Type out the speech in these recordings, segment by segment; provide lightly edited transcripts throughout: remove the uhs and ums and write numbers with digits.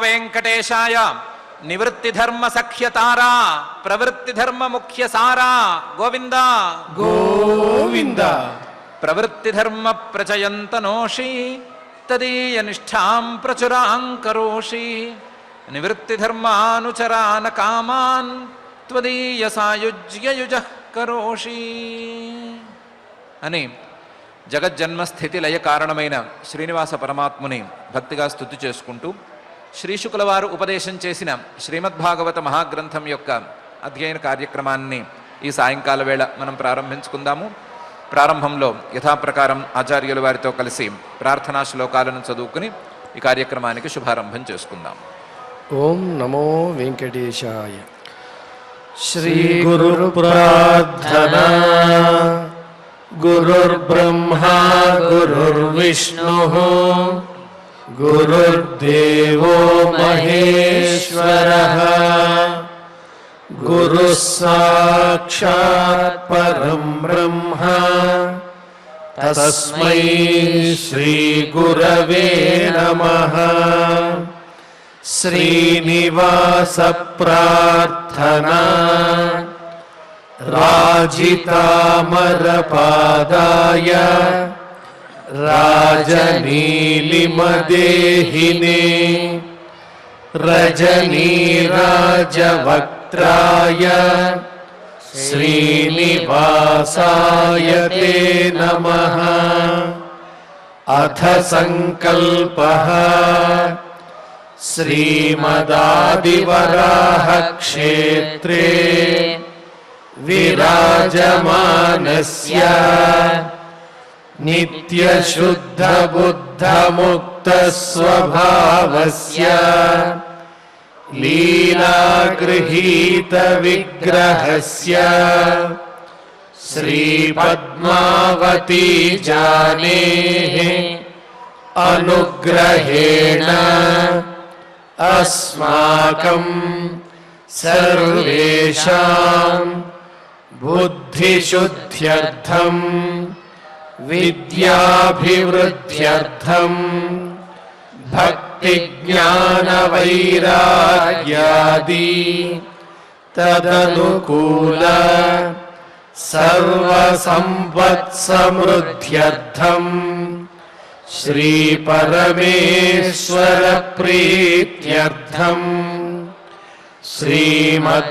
वेंकटेशाय निवृत्तिधर्म सख्यतारा प्रवृत्तिधर्म मुख्य सारा गोविंद गोविंद। प्रवृत्तिधर्म प्रचयन्तनोषि तदीय निष्ठां प्रचुरां करोषि निवृत्तिधर्मानुचरान् कामान् त्वदीय सायुज्य युजः करोषि అని జగజ్జన్మ స్థితి లయ కారణమైన శ్రీనివాస పరమాత్ముని భక్తిగా స్తుతి చేసుకుంటూ శ్రీశుకుల వారు ఉపదేశం చేసిన శ్రీమద్భాగవత మహాగ్రంథం యొక్క అధ్యయన కార్యక్రమాన్ని ఈ సాయంకాల వేళ మనం ప్రారంభించుకుందాము. ప్రారంభంలో యథాప్రకారం ఆచార్యుల వారితో కలిసి ప్రార్థనా శ్లోకాలను చదువుకుని ఈ కార్యక్రమానికి శుభారంభం చేసుకుందాం. ఓం నమో వెంకటేశాయ. శ్రీ గురు ప్రార్థనా. గురుర్బ్రహ్మా గురుర్విష్ణుః గురుర్దేవో మహేశ్వరః గురుః సాక్షాత్ పరం బ్రహ్మ తస్మై శ్రీ గురవే నమః. శ్రీనివాస ప్రార్థనా. రాజితామరపాదాయ రాజనీలిమదేహినే రజనీరాజవక్త్రాయ శ్రీనివాసాయ తే నమః. అథ సంకల్పః శ్రీమదాదివరాహ క్షేత్రే విరాజమానస్య నిత్యశుద్ధబుద్ధముక్తస్వభావస్య లీలాగృహీతవిగ్రహస్య శ్రీపద్మావతీ జానేః అనుగ్రహేణ అస్మాకం సర్వేషాం బుద్ధిశుద్ధ్యర్థం విద్యాభివృద్ధ్యర్థం భక్తిజ్ఞానవైరాగ్యాది తదనుకూల సర్వసంపత్సమృద్ధ్యర్థం శ్రీపరమేశ్వర ప్రీత్యర్థం శ్రీమద్భాగవత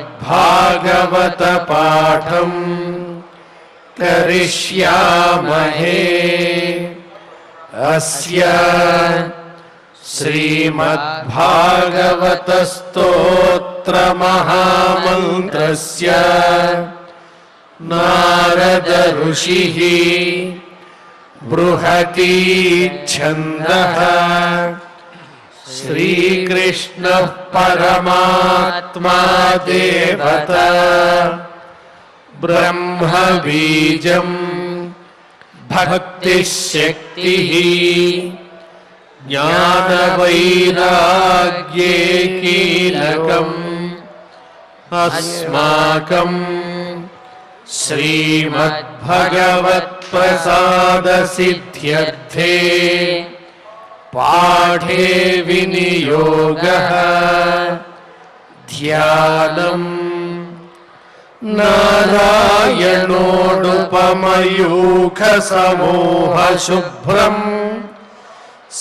పాఠం కరిష్యామహే. అస్య శ్రీమద్భాగవత స్తోత్ర మహామంత్రస్య నారద ఋషిః బృహతి ఛందః శ్రీకృష్ణ పరమాత్మా దేవతా బ్రహ్మ బీజం భక్తి శక్తి జ్ఞానవైరాగ్యే కీలకం అస్మాకం శ్రీమద్భగవత్ప్రసాద సిద్ధ్యర్థే పాఠే వినియోగః ధ్యానం. నారాయణోడుపమయూఖ సమూహ శుభ్రం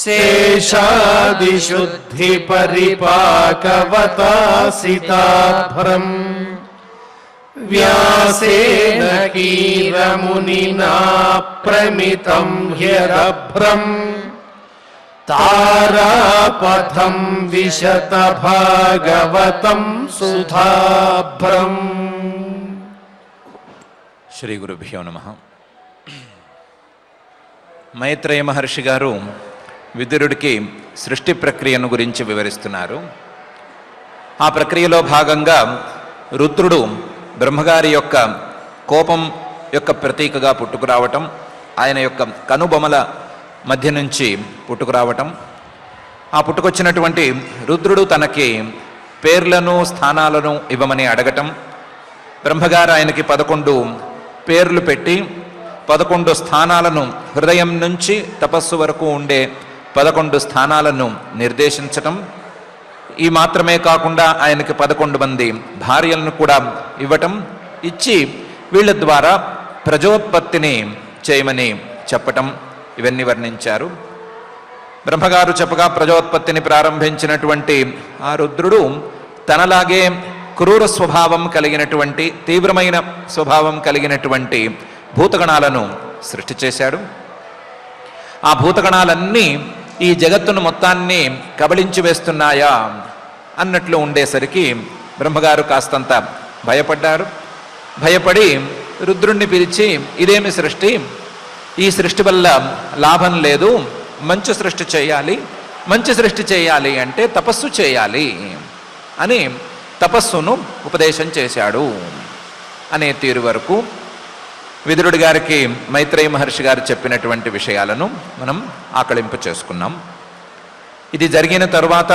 శేషాదిశుద్ధి పరిపాకవతాసితాభ్రం వ్యాసేన కీరమునినా ప్రమితం హ్యరభ్రం తారాపథం విశత భాగవతం సుధాభ్రం. శ్రీ గురుభ్యో నమః. మైత్రేయ మహర్షి గారు విదురుడికి సృష్టి ప్రక్రియను గురించి వివరిస్తున్నారు. ఆ ప్రక్రియలో భాగంగా రుద్రుడు బ్రహ్మగారి యొక్క కోపం యొక్క ప్రతీకగా పుట్టుకురావటం, ఆయన యొక్క కనుబొమల మధ్య నుంచి పుట్టుకురావటం, ఆ పుట్టుకొచ్చినటువంటి రుద్రుడు తనకి పేర్లను స్థానాలను ఇవ్వమని అడగటం, బ్రహ్మగారు ఆయనకి 11 పేర్లు పెట్టి 11 స్థానాలను హృదయం నుంచి తపస్సు వరకు ఉండే 11 స్థానాలను నిర్దేశించటం, ఈ మాత్రమే కాకుండా ఆయనకి 11 మంది భార్యలను కూడా ఇవ్వటం, ఇచ్చి వీళ్ళ ద్వారా ప్రజోత్పత్తిని చేయమని చెప్పటం, ఇవన్నీ వర్ణించారు. బ్రహ్మగారు చెప్పగా ప్రజోత్పత్తిని ప్రారంభించినటువంటి ఆ రుద్రుడు తనలాగే క్రూర స్వభావం కలిగినటువంటి, తీవ్రమైన స్వభావం కలిగినటువంటి భూతగణాలను సృష్టి చేశాడు. ఆ భూతగణాలన్నీ ఈ జగత్తును మొత్తాన్ని కబళించి వేస్తున్నాయా అన్నట్లు ఉండేసరికి బ్రహ్మగారు కాస్తంత భయపడ్డారు. భయపడి రుద్రుణ్ణి పిలిచి, ఇదేమి సృష్టి, ఈ సృష్టి వల్ల లాభం లేదు, మంచి సృష్టి చేయాలి, మంచి సృష్టి చేయాలి అంటే తపస్సు చేయాలి అని తపస్సును ఉపదేశం చేశాడు అనే తీరు వరకు విదురుడి గారికి మైత్రేయ మహర్షి గారు చెప్పినటువంటి విషయాలను మనం ఆకళింపు చేసుకున్నాం. ఇది జరిగిన తరువాత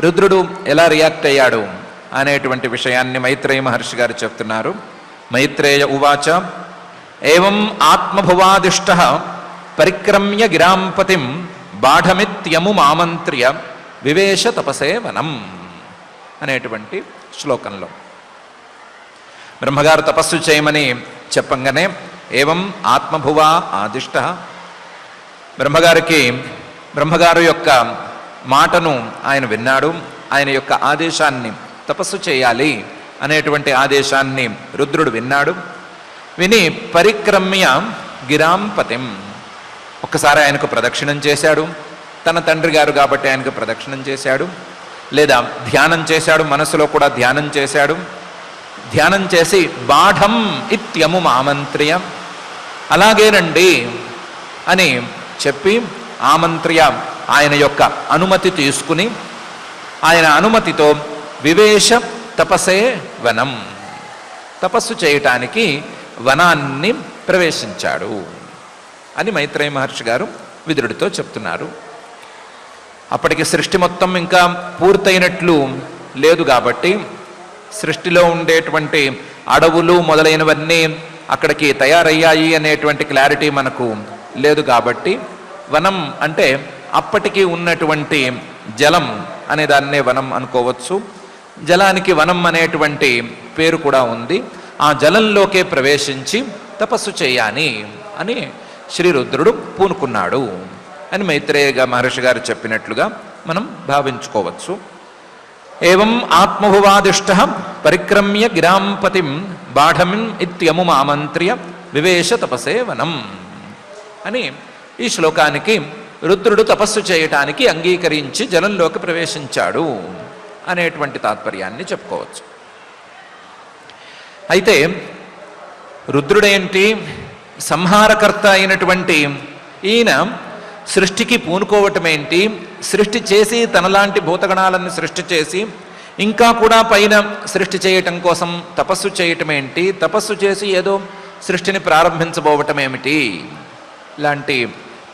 రుద్రుడు ఎలా రియాక్ట్ అయ్యాడు అనేటువంటి విషయాన్ని మైత్రేయ మహర్షి గారు చెప్తున్నారు. మైత్రేయ ఉవాచ ఏవం ఆత్మభువాదిష్ట పరిక్రమ్య గిరాంపతిం బాఢమిత్యము మామంత్ర్య వివేశ తపసే వనం అనేటువంటి శ్లోకంలో బ్రహ్మగారు తపస్సు చేయమని చెప్పంగానే ఏవం ఆత్మభువా ఆదిష్ట, బ్రహ్మగారు యొక్క మాటను ఆయన విన్నాడు. ఆయన యొక్క ఆదేశాన్ని, తపస్సు చేయాలి అనేటువంటి ఆదేశాన్ని రుద్రుడు విన్నాడు. విని పరిక్రమ్య గిరాంపతిం, ఒక్కసారి ఆయనకు ప్రదక్షిణం చేశాడు. తన తండ్రి గారు కాబట్టి ఆయనకు ప్రదక్షిణం చేశాడు, లేదా ధ్యానం చేశాడు, మనసులో కూడా ధ్యానం చేశాడు. ధ్యానం చేసి బాఢం ఇత్యము ఆమంత్ర్య, అలాగేనండి అని చెప్పి ఆమంత్ర్య, ఆయన యొక్క అనుమతి తీసుకుని, ఆయన అనుమతితో వివేశ తపసే వనం, తపస్సు చేయటానికి వనాన్ని ప్రవేశించాడు అని మైత్రేయ మహర్షి గారు విదురుడితో చెప్తున్నారు. అప్పటికి సృష్టి మొత్తం ఇంకా పూర్తయినట్లు లేదు కాబట్టి, సృష్టిలో ఉండేటువంటి అడవులు మొదలైనవన్నీ అక్కడికి తయారయ్యాయి అనేటువంటి క్లారిటీ మనకు లేదు కాబట్టి, వనం అంటే అప్పటికి ఉన్నటువంటి జలం అనే దాన్నే వనం అనుకోవచ్చు. జలానికి వనం అనేటువంటి పేరు కూడా ఉంది. ఆ జలంలోకే ప్రవేశించి తపస్సు చేయాలి అని శ్రీరుద్రుడు పూనుకున్నాడు అని మైత్రేయ మహర్షి గారు చెప్పినట్లుగా మనం భావించుకోవచ్చు. ఏవం ఆత్మభువాదిష్ట పరిక్రమ్య గిరాంపతిం బాఢమిం ఇత్యము ఆమంత్ర్య వివేశ తపసే వనం అని ఈ శ్లోకానికి రుద్రుడు తపస్సు చేయటానికి అంగీకరించి జలంలోకి ప్రవేశించాడు అనేటువంటి తాత్పర్యాన్ని చెప్పుకోవచ్చు. అయితే రుద్రుడేంటి, సంహారకర్త అయినటువంటి ఈయన సృష్టికి పూనుకోవటం ఏంటి, సృష్టి చేసి తనలాంటి భూతగణాలను సృష్టి చేసి ఇంకా కూడా పైన సృష్టి చేయటం కోసం తపస్సు చేయటం ఏంటి, తపస్సు చేసి ఏదో సృష్టిని ప్రారంభించబోవటం ఏమిటి, ఇలాంటి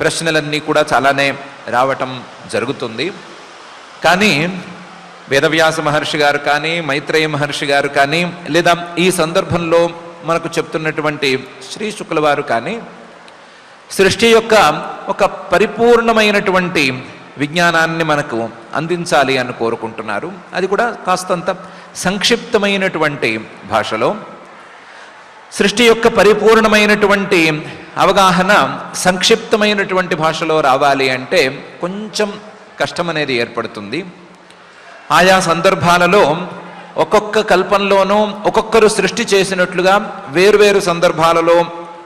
ప్రశ్నలన్నీ కూడా చాలానే రావటం జరుగుతుంది. కానీ వేదవ్యాస మహర్షి గారు కానీ, మైత్రేయ మహర్షి గారు కానీ, లేదా ఈ సందర్భంలో మనకు చెప్తున్నటువంటి శ్రీ శుక్ల వారు కానీ సృష్టి యొక్క ఒక పరిపూర్ణమైనటువంటి విజ్ఞానాన్ని మనకు అందించాలి అని కోరుకుంటున్నారు. అది కూడా కాస్తంత సంక్షిప్తమైనటువంటి భాషలో. సృష్టి యొక్క పరిపూర్ణమైనటువంటి అవగాహన సంక్షిప్తమైనటువంటి భాషలో రావాలి అంటే కొంచెం కష్టం అనేది ఏర్పడుతుంది. ఆయా సందర్భాలలో ఒక్కొక్క కల్పంలోనూ ఒక్కొక్కరు సృష్టి చేసినట్లుగా వేరువేరు సందర్భాలలో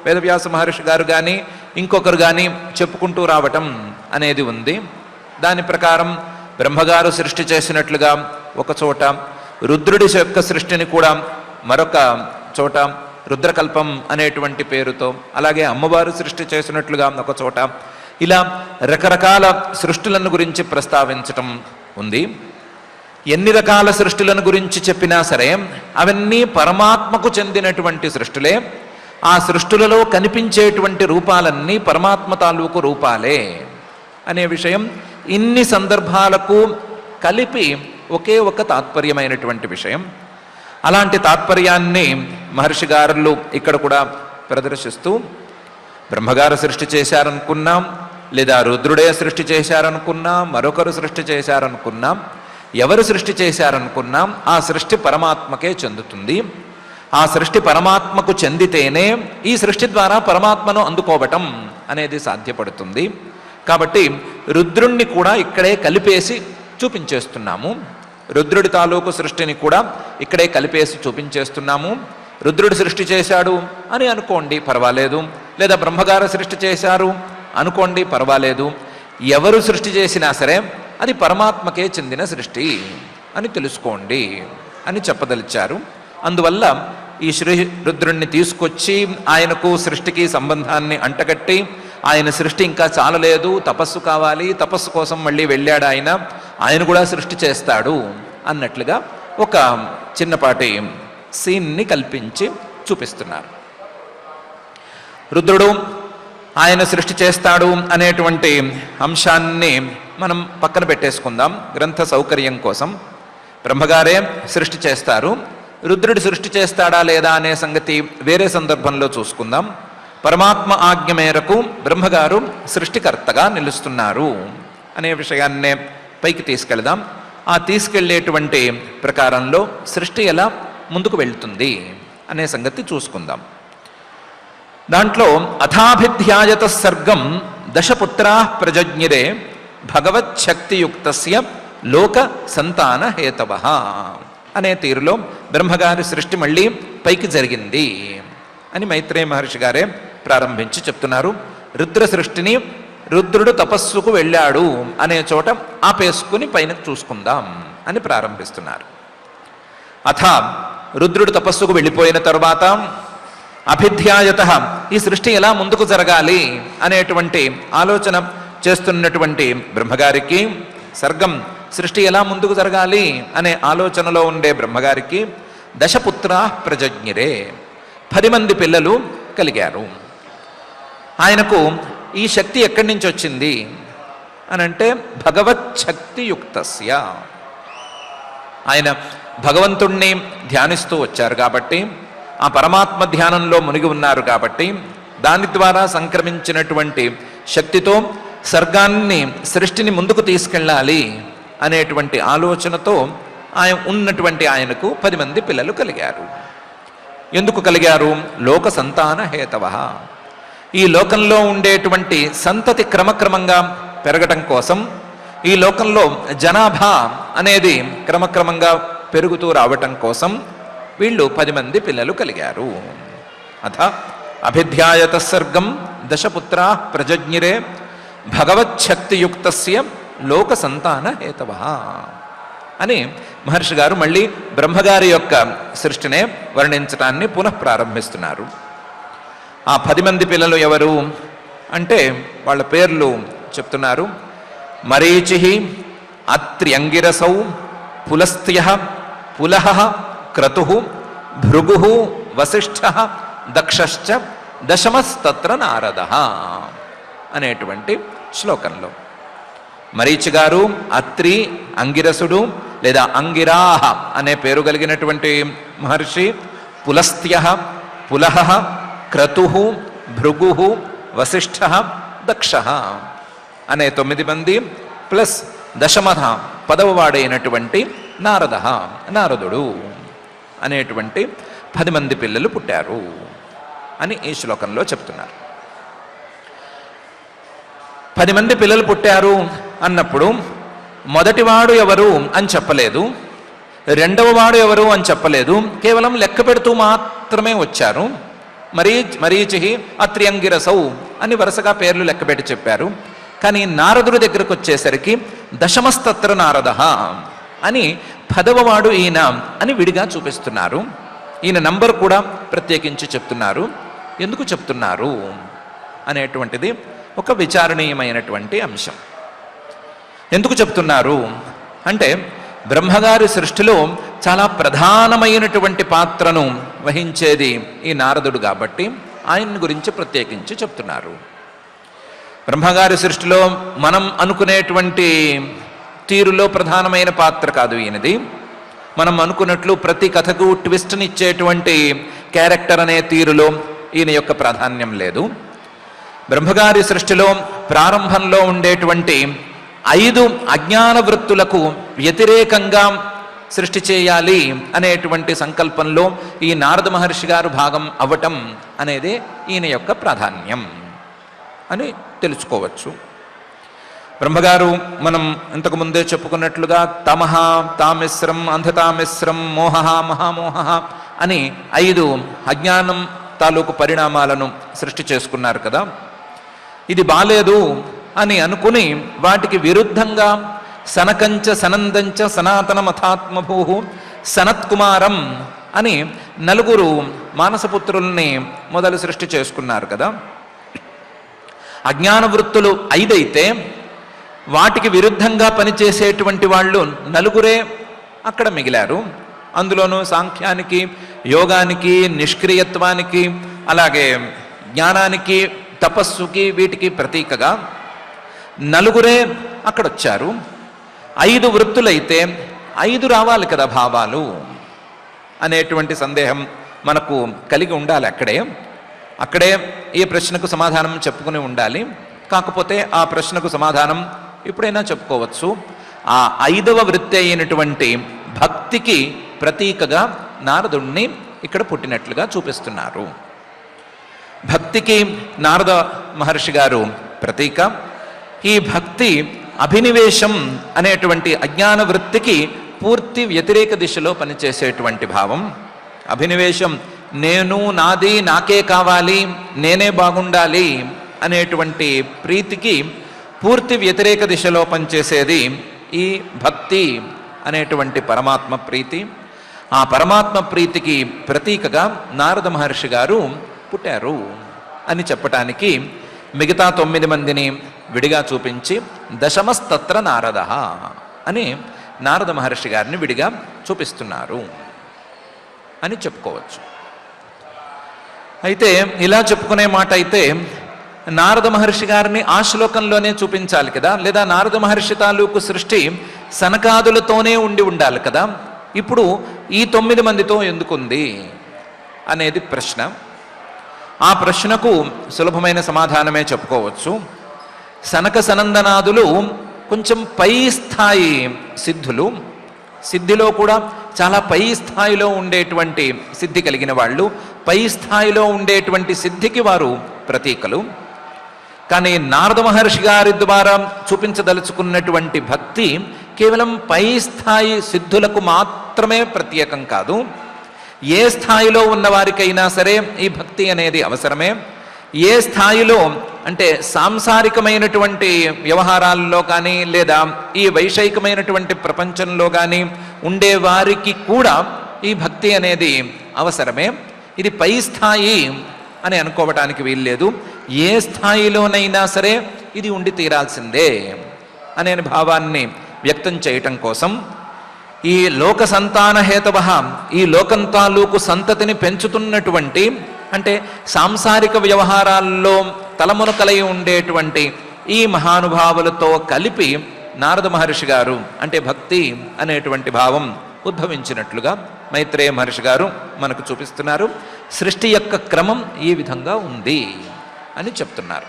వేదవ్యాస మహర్షి గారు కానీ ఇంకొకరు కానీ చెప్పుకుంటూ రావటం అనేది ఉంది. దాని ప్రకారం బ్రహ్మగారు సృష్టి చేసినట్లుగా ఒక చోట, రుద్రుడి యొక్క సృష్టిని కూడా మరొక చోట రుద్రకల్పం అనేటువంటి పేరుతో, అలాగే అమ్మవారు సృష్టి చేసినట్లుగా ఒక చోట, ఇలా రకరకాల సృష్టిలను గురించి ప్రస్తావించటం ఉంది. ఎన్ని రకాల సృష్టిలను గురించి చెప్పినా సరే అవన్నీ పరమాత్మకు చెందినటువంటి సృష్టిలే. ఆ సృష్టిలలో కనిపించేటువంటి రూపాలన్నీ పరమాత్మ తాలూకు రూపాలే అనే విషయం ఇన్ని సందర్భాలకు కలిపి ఒకే ఒక తాత్పర్యమైనటువంటి విషయం. అలాంటి తాత్పర్యాన్ని మహర్షి గారులు ఇక్కడ కూడా ప్రదర్శిస్తూ, బ్రహ్మగారు సృష్టి చేశారనుకున్నాం, లేదా రుద్రుడే సృష్టి చేశారనుకున్నాం, మరొకరు సృష్టి చేశారనుకున్నాం, ఎవరు సృష్టి చేశారనుకున్నా ఆ సృష్టి పరమాత్మకే చెందుతుంది. ఆ సృష్టి పరమాత్మకు చెందితేనే ఈ సృష్టి ద్వారా పరమాత్మను అందుకోవటం అనేది సాధ్యపడుతుంది. కాబట్టి రుద్రుణ్ణి కూడా ఇక్కడే కలిపేసి చూపించేస్తున్నాము. రుద్రుడి తాలూకు సృష్టిని కూడా ఇక్కడే కలిపేసి చూపించేస్తున్నాము. రుద్రుడు సృష్టి చేశాడు అని అనుకోండి, పర్వాలేదు. లేదా బ్రహ్మగారు సృష్టి చేశారు అనుకోండి, పర్వాలేదు. ఎవరు సృష్టి చేసినా సరే అది పరమాత్మకే చెందిన సృష్టి అని తెలుసుకోండి అని చెప్పదలిచారు. అందువల్ల ఈ శ్రీ రుద్రుణ్ణి తీసుకొచ్చి ఆయనకు సృష్టికి సంబంధాన్ని అంటగట్టి, ఆయన సృష్టి ఇంకా చాలలేదు, తపస్సు కావాలి, తపస్సు కోసం మళ్ళీ వెళ్ళాడు ఆయన కూడా సృష్టి చేస్తాడు అన్నట్లుగా ఒక చిన్నపాటి సీన్ని కల్పించి చూపిస్తున్నారు. రుద్రుడు ఆయన సృష్టి చేస్తాడు అనేటువంటి అంశాన్ని మనం పక్కన పెట్టేసుకుందాం గ్రంథ సౌకర్యం కోసం. బ్రహ్మగారే సృష్టి చేస్తారు, రుద్రుడు సృష్టి చేస్తాడా లేదా అనే సంగతి వేరే సందర్భంలో చూసుకుందాం. పరమాత్మ ఆజ్ఞ మేరకు బ్రహ్మగారు సృష్టికర్తగా నిలుస్తున్నారు అనే విషయాన్నే పైకి తీసుకెళ్దాం. ఆ తీసుకెళ్లేటువంటి ప్రకారంలో సృష్టి ఎలా ముందుకు వెళ్తుంది అనే సంగతి చూసుకుందాం. దాంట్లో అథాభిధ్యాయత సర్గం దశపుత్రా ప్రజజ్ఞిరే భగవచ్చక్తియుక్తస్య లోక సంతాన హేతవః అనే తీరులో బ్రహ్మగారి సృష్టి మళ్ళీ పైకి జరిగింది అని మైత్రేయ మహర్షి గారే ప్రారంభించి చెప్తున్నారు. రుద్ర సృష్టిని రుద్రుడు తపస్సుకు వెళ్ళాడు అనే చోట ఆపేసుకుని పైన చూసుకుందాం అని ప్రారంభిస్తున్నారు. అథ రుద్రుడు తపస్సుకు వెళ్ళిపోయిన తరువాత అభిధ్యాయత ఈ సృష్టి ఎలా ముందుకు జరగాలి అనేటువంటి ఆలోచన చేస్తున్నటువంటి బ్రహ్మగారికి, సర్గం సృష్టి ఎలా ముందుకు జరగాలి అనే ఆలోచనలో ఉండే బ్రహ్మగారికి దశపుత్రా ప్రజజ్ఞిరే 10 మంది పిల్లలు కలిగారు. ఆయనకు ఈ శక్తి ఎక్కడి నుంచి వచ్చింది అనంటే భగవచ్చక్తియుక్తస్య, ఆయన భగవంతుణ్ణి ధ్యానిస్తూ వచ్చారు కాబట్టి, ఆ పరమాత్మ ధ్యానంలో మునిగి ఉన్నారు కాబట్టి, దాని ద్వారా సంక్రమించినటువంటి శక్తితో సర్గాన్ని సృష్టిని ముందుకు తీసుకెళ్ళాలి అనేటువంటి ఆలోచనతో ఆయన ఉన్నటువంటి ఆయనకు 10 మంది పిల్లలు కలిగారు. ఎందుకు కలిగారు? లోక సంతాన హేతవః, ఈ లోకంలో ఉండేటువంటి సంతతి క్రమక్రమంగా పెరగటం కోసం, ఈ లోకంలో జనాభా అనేది క్రమక్రమంగా పెరుగుతూ రావటం కోసం వీళ్ళు 10 మంది పిల్లలు కలిగారు. అథ అభిధ్యాయత సర్గం దశపుత్రా ప్రజజ్ఞిరే భగవచ్చక్తియుక్తస్య లోక సంతాన హేతవః అని మహర్షి గారు మళ్ళీ బ్రహ్మగారి యొక్క సృష్టినే వర్ణించటాన్ని పునః ప్రారంభిస్తున్నారు. ఆ 10 మంది పిల్లలు ఎవరు అంటే వాళ్ళ పేర్లు చెప్తున్నారు. మరీచి, అత్ర్యంగిరసౌ, పులస్త్య, పులహ, క్రతు, భృగు, వసిష్ఠ, దక్షశ్చ, దశమస్తత్ర నారదః అనేటువంటి శ్లోకంలో మరీచి గారు, అత్రి, అంగిరసుడు లేదా అంగిరాహ అనే పేరు కలిగినటువంటి మహర్షి, పులస్త్య, పులహ, క్రతు, భృగు, వసిష్ఠ, దక్ష అనే 9 మంది ప్లస్ దశమ 10వ వాడైనటువంటి నారదుడు అనేటువంటి 10 మంది పిల్లలు పుట్టారు అని ఈ శ్లోకంలో చెప్తున్నారు. 10 మంది పిల్లలు పుట్టారు అన్నప్పుడు మొదటివాడు ఎవరు అని చెప్పలేదు, రెండవ వాడు ఎవరు అని చెప్పలేదు, కేవలం లెక్క పెడుతూ మాత్రమే వచ్చారు. మరీచి, అత్ర్యంగిరసౌ అని వరుసగా పేర్లు లెక్కబెట్టి చెప్పారు. కానీ నారదుడి దగ్గరకు వచ్చేసరికి దశమస్తత్ర నారదః అని 10వ వాడు ఈయన అని విడిగా చూపిస్తున్నారు. ఈయన నంబర్ కూడా ప్రత్యేకించి చెప్తున్నారు. ఎందుకు చెప్తున్నారు అనేటువంటిది ఒక విచారణీయమైనటువంటి అంశం. ఎందుకు చెప్తున్నారు అంటే బ్రహ్మగారి సృష్టిలో చాలా ప్రధానమైనటువంటి పాత్రను వహించేది ఈ నారదుడు కాబట్టి ఆయన గురించి ప్రత్యేకించి చెప్తున్నారు. బ్రహ్మగారి సృష్టిలో మనం అనుకునేటువంటి తీరులో ప్రధానమైన పాత్ర కాదు ఈయనది. మనం అనుకున్నట్లు ప్రతి కథకు ట్విస్ట్నిచ్చేటువంటి క్యారెక్టర్ అనే తీరులో ఈయన యొక్క ప్రాధాన్యం లేదు. బ్రహ్మగారి సృష్టిలో ప్రారంభంలో ఉండేటువంటి 5 అజ్ఞాన వృత్తులకు వ్యతిరేకంగా సృష్టి చేయాలి అనేటువంటి సంకల్పంలో ఈ నారద మహర్షి గారు భాగం అవ్వటం అనేది ఈయన యొక్క ప్రాధాన్యం అని తెలుసుకోవచ్చు. బ్రహ్మగారు మనం ఇంతకు ముందే చెప్పుకున్నట్లుగా తమహ, తామిశ్రం, అంధతామిశ్రం, మోహ, మహామోహ అని 5 అజ్ఞానం తాలూకు పరిణామాలను సృష్టి చేసుకున్నారు కదా. ఇది బాలేదు అని అనుకుని వాటికి విరుద్ధంగా సనకంచ సనందంచ సనాతన మథాత్మభూ సనత్కుమారం అని 4 మానసపుత్రుల్ని మొదలు సృష్టి చేసుకున్నారు కదా. అజ్ఞాన వృత్తులు 5 అయితే వాటికి విరుద్ధంగా పనిచేసేటువంటి వాళ్ళు 4 అక్కడ మిగిలారు. అందులోనూ సాంఖ్యానికి, యోగానికి, నిష్క్రియత్వానికి, అలాగే జ్ఞానానికి, తపస్సుకి, వీటికి ప్రతీకగా 4 అక్కడ వచ్చారు. 5 వృత్తులైతే 5 రావాలి కదా భావాలు అనేటువంటి సందేహం మనకు కలిగి ఉండాలి. అక్కడే ఈ ప్రశ్నకు సమాధానం చెప్పుకుని ఉండాలి. కాకపోతే ఆ ప్రశ్నకు సమాధానం ఎప్పుడైనా చెప్పుకోవచ్చు. ఆ 5వ వృత్తి అయినటువంటి భక్తికి ప్రతీకగా నారదుణ్ణి ఇక్కడ పుట్టినట్లుగా చూపిస్తున్నారు. భక్తికి నారద మహర్షి గారు ప్రతీక. ఈ భక్తి అభినివేశం అనేటువంటి అజ్ఞాన వృత్తికి పూర్తి వ్యతిరేక దిశలో పనిచేసేటువంటి భావం. అభినివేశం నేను, నాది, నాకే కావాలి, నేనే బాగుండాలి అనేటువంటి ప్రీతికి పూర్తి వ్యతిరేక దిశలో పనిచేసేది ఈ భక్తి అనేటువంటి పరమాత్మ ప్రీతి. ఆ పరమాత్మ ప్రీతికి ప్రతీకగా నారద మహర్షి గారు పుట్టారు అని చెప్పటానికి మిగతా 9 మందిని విడిగా చూపించి దశమస్తత్ర నారద అని నారద మహర్షి గారిని విడిగా చూపిస్తున్నారు అని చెప్పుకోవచ్చు. అయితే ఇలా చెప్పుకునే మాట అయితే నారద మహర్షి గారిని ఆ శ్లోకంలోనే చూపించాలి కదా, లేదా నారద మహర్షి తాలూకు సృష్టి సనకాదులతోనే ఉండాలి కదా. ఇప్పుడు ఈ 9 మందితో ఎందుకుంది అనేది ప్రశ్న. ఆ ప్రశ్నకు సులభమైన సమాధానమే చెప్పుకోవచ్చు. సనక సనందనాదులు కొంచెం పై స్థాయి సిద్ధులు. సిద్ధిలో కూడా చాలా పై స్థాయిలో ఉండేటువంటి సిద్ధి కలిగిన వాళ్ళు, పై స్థాయిలో ఉండేటువంటి సిద్ధికి వారు ప్రతీకలు. కానీ నారద మహర్షి గారి ద్వారా చూపించదలుచుకున్నటువంటి భక్తి కేవలం పై స్థాయి సిద్ధులకు మాత్రమే ప్రత్యేకం కాదు. ఏ స్థాయిలో ఉన్నవారికైనా సరే ఈ భక్తి అనేది అవసరమే. ఏ స్థాయిలో అంటే సాంసారికమైనటువంటి వ్యవహారాల్లో కానీ, లేదా ఈ వైషయికమైనటువంటి ప్రపంచంలో కానీ ఉండేవారికి కూడా ఈ భక్తి అనేది అవసరమే. ఇది పై స్థాయి అని అనుకోవటానికి వీల్లేదు. ఏ స్థాయిలోనైనా సరే ఇది ఉండి తీరాల్సిందే అనే భావాన్ని వ్యక్తం చేయటం కోసం ఈ లోక సంతాన హేతవ, ఈ లోకం తాలూకు సంతతిని పెంచుతున్నటువంటి, అంటే సాంసారిక వ్యవహారాల్లో తలమునకలై ఉండేటువంటి ఈ మహానుభావులతో కలిపి నారద మహర్షి గారు అంటే భక్తి అనేటువంటి భావం ఉద్భవించినట్లుగా మైత్రేయ మహర్షి గారు మనకు చూపిస్తున్నారు. సృష్టి యొక్క క్రమం ఈ విధంగా ఉంది అని చెప్తున్నారు.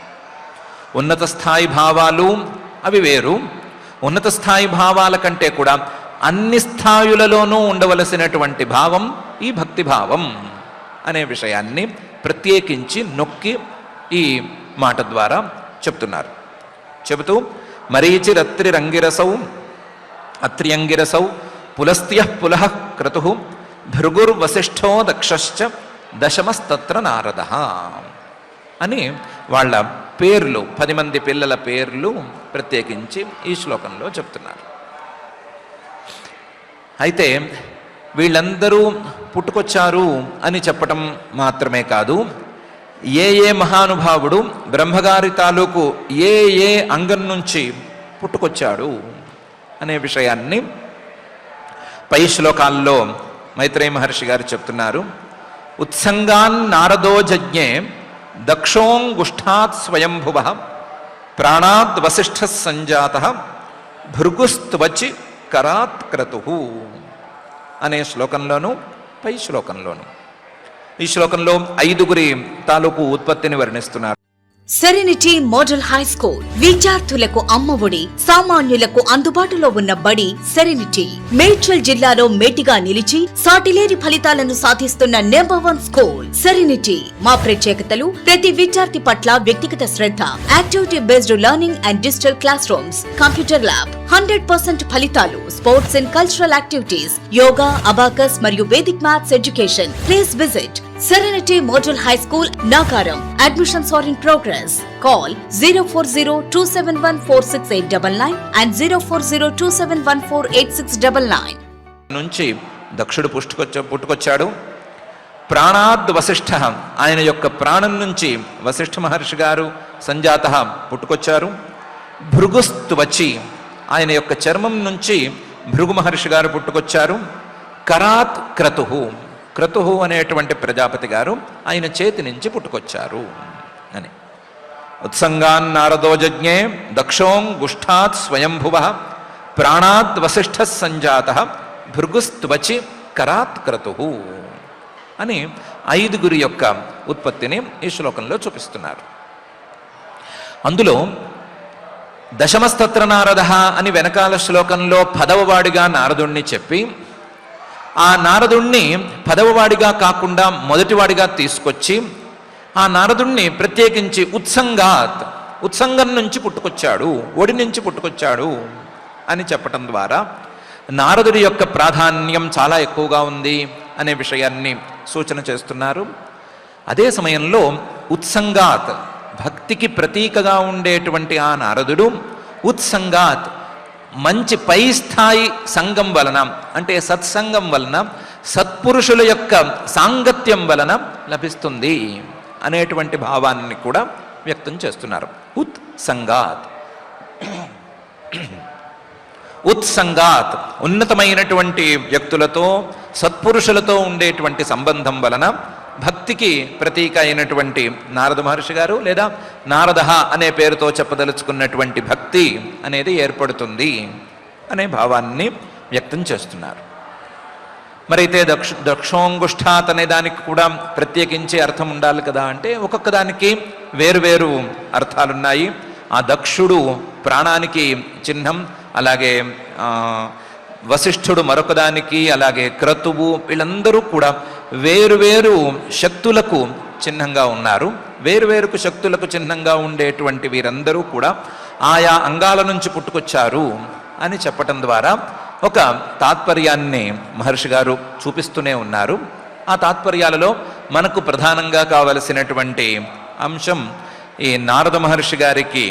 ఉన్నత స్థాయి భావాలు అవి వేరు. ఉన్నత స్థాయి భావాల కంటే కూడా అన్ని స్థాయిలలోనూ ఉండవలసినటువంటి భావం ఈ భక్తి భావం అనే విషయాన్ని ప్రత్యేకించి నొక్కి ఈ మాట ద్వారా చెప్తున్నారు. చెబుతూ మరీచిరత్రిరంగిరసౌ అత్ర్యంగిరసౌ పులస్త్య పులః క్రతు భృగుర్వశిష్ఠో దక్షశ్చ దశమస్తత్ర నారద అని వాళ్ళ పేర్లు, 10 మంది పిల్లల పేర్లు ప్రత్యేకించి ఈ శ్లోకంలో చెప్తున్నారు. అయితే వీళ్ళందరూ పుట్టుకొచ్చారు అని చెప్పటం మాత్రమే కాదు, ఏ మహానుభావుడు బ్రహ్మగారి తాలూకు ఏ అంగం నుంచి పుట్టుకొచ్చాడు అనే విషయాన్ని పై శ్లోకాల్లో మైత్రేయ మహర్షి గారు చెప్తున్నారు. ఉత్సంగాన్ నారదో జజ్ఞే దక్షోంగుష్ఠాత్ స్వయంభువ ప్రాణాద్ వశిష్ఠ సంజాత భృగుస్త్వచి కరాత్ క్రతు అనే శ్లోకంలోను పై శ్లోకంలోను. ఈ శ్లోకంలో 5గురి తాలూకు ఉత్పత్తిని వర్ణిస్తున్నారు. సెరెనిటీ మోడల్ హై స్కూల్ విద్యార్థులకు అమ్మఒడి, సామాన్యులకు అందుబాటులో ఉన్న బడి సెరెనిటీ. మేడ్చల్ జిల్లాలో మేటిగా నిలిచి సాటిలేని ఫలితాలను సాధిస్తున్న నంబర్ 1 స్కూల్ సెరెనిటీ. మా ప్రత్యేకతలు ప్రతి విద్యార్థి పట్ల వ్యక్తిగత శ్రద్ధ, activity based learning and digital classrooms, computer lab, 100% ఫలితాలు, sports and cultural activities, yoga, abacus మరియు Vedic maths education. Please visit Serenity Model High School, Nagaram. Admissions are in progress. Call 04027146899 and 04027148699. నుంచి దక్షుడు పుట్టుకొచ్చాడు. ప్రాణాద్ వశిష్ఠ, ఆయన యొక్క ప్రాణం నుంచి వశిష్ఠ మహర్షి గారు సంజాత పుట్టుకొచ్చారు. భృగుస్త్వచి, ఆయన యొక్క చర్మం నుంచి భృగు మహర్షి గారు పుట్టుకొచ్చారు. కరాత్ క్రతుహు, క్రతుహు అనేటువంటి ప్రజాపతి గారు ఆయన చేతి నుంచి పుట్టుకొచ్చారు అని. ఉత్సంగాన్ నారదోజజ్ఞే దక్షోంగుష్ఠాత్ స్వయంభువ ప్రాణాద్ వశిష్ఠ సంజాత భృగుస్త్వచి కరాత్ క్రతుహు అని 5 యొక్క ఉత్పత్తిని ఈ శ్లోకంలో చూపిస్తున్నారు. అందులో దశమస్తత్ర నారద అని వెనకాల శ్లోకంలో 10వ వాడిగా నారదుణ్ణి చెప్పి, ఆ నారదుణ్ణి 10వ వాడిగా కాకుండా మొదటివాడిగా తీసుకొచ్చి ఆ నారదుణ్ణి ప్రత్యేకించి ఉత్సంగం నుంచి పుట్టుకొచ్చాడు, ఒడి నుంచి పుట్టుకొచ్చాడు అని చెప్పటం ద్వారా నారదుడి యొక్క ప్రాధాన్యం చాలా ఎక్కువగా ఉంది అనే విషయాన్ని సూచన చేస్తున్నారు. అదే సమయంలో ఉత్సంగాత్, భక్తికి ప్రతీకగా ఉండేటువంటి ఆ నారదుడు ఉత్సంగాత్, మంచి పై స్థాయి సంఘం వలన, అంటే సత్సంగం వలన, సత్పురుషుల యొక్క సాంగత్యం వలన లభిస్తుంది అనేటువంటి భావాన్ని కూడా వ్యక్తం చేస్తున్నారు. ఉత్సంగాత్ ఉన్నతమైనటువంటి వ్యక్తులతో, సత్పురుషులతో ఉండేటువంటి సంబంధం వలన భక్తికి ప్రతీక అయినటువంటి నారద మహర్షి గారు లేదా నారద అనే పేరుతో చెప్పదలుచుకున్నటువంటి భక్తి అనేది ఏర్పడుతుంది అనే భావాన్ని వ్యక్తం చేస్తున్నారు. మరైతే దక్షోంగుష్ఠాత్ అనే దానికి కూడా ప్రత్యేకించే అర్థం ఉండాలి కదా అంటే, ఒక్కొక్క దానికి వేరువేరు అర్థాలున్నాయి. ఆ దక్షుడు ప్రాణానికి చిహ్నం, అలాగే వశిష్ఠుడు మరొకదానికి, అలాగే క్రతువు, వీళ్ళందరూ కూడా వేరువేరు శక్తులకు చిహ్నంగా ఉన్నారు. వేరువేరుకు శక్తులకు చిహ్నంగా ఉండేటువంటి వీరందరూ కూడా ఆయా అంగాల నుంచి పుట్టుకొచ్చారు అని చెప్పటం ద్వారా ఒక తాత్పర్యాన్ని మహర్షి గారు చూపిస్తూనే ఉన్నారు. ఆ తాత్పర్యాలలో మనకు ప్రధానంగా కావలసినటువంటి అంశం ఈ నారద మహర్షి గారికి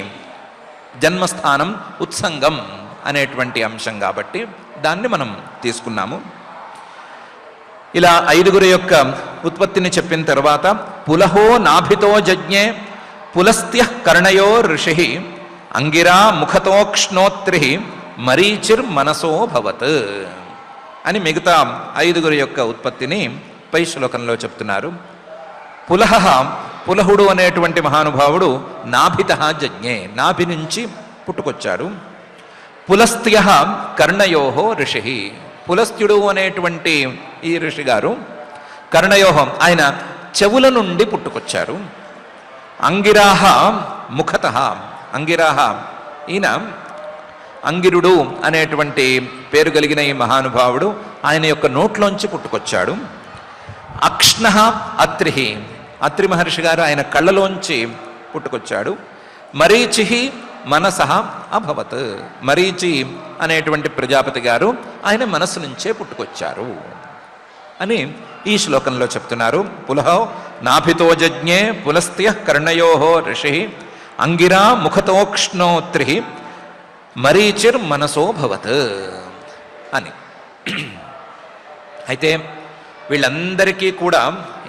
జన్మస్థానం ఉత్సంగం అనేటువంటి అంశం కాబట్టి దాన్ని మనం తీసుకున్నాము. ఇలా 5 యొక్క ఉత్పత్తిని చెప్పిన తర్వాత పులహో నాభితో జజ్ఞే పులస్త్య కర్ణయో ఋషి అంగిరా ముఖతోక్ష్ణోత్రి మరీచిర్ మనసో భవత్ అని మిగతా 5 యొక్క ఉత్పత్తిని పై శ్లోకంలో చెప్తున్నారు. పులహుడు అనేటువంటి మహానుభావుడు నాభిత జజ్ఞే, నాభి నుంచి పుట్టుకొచ్చాడు. పులస్త్య కర్ణయోహో ఋషి, పులస్త్యుడు అనేటువంటి ఈ ఋషి గారు కర్ణయోహం, ఆయన చెవుల నుండి పుట్టుకొచ్చారు. అంగిరాహ ముఖత, అంగిరాహ ఈయన అంగిరుడు అనేటువంటి పేరు కలిగిన ఈ మహానుభావుడు ఆయన యొక్క నోట్లోంచి పుట్టుకొచ్చాడు. అక్ష్ణ అత్రి, అత్రి మహర్షి గారు ఆయన కళ్ళలోంచి పుట్టుకొచ్చాడు. మరీచి మనసః అభవత్, మరీచి అనేటువంటి ప్రజాపతి గారు ఆయన మనస్సు నుంచే పుట్టుకొచ్చారు అని ఈ శ్లోకంలో చెప్తున్నారు. పులహో నాభితో జజ్ఞే పులస్త్య కర్ణయోహో ఋషి అంగిరా ముఖతోక్ష్ణోత్రి మరీచిర్ మనసో భవత్ అని. అయితే వీళ్ళందరికీ కూడా,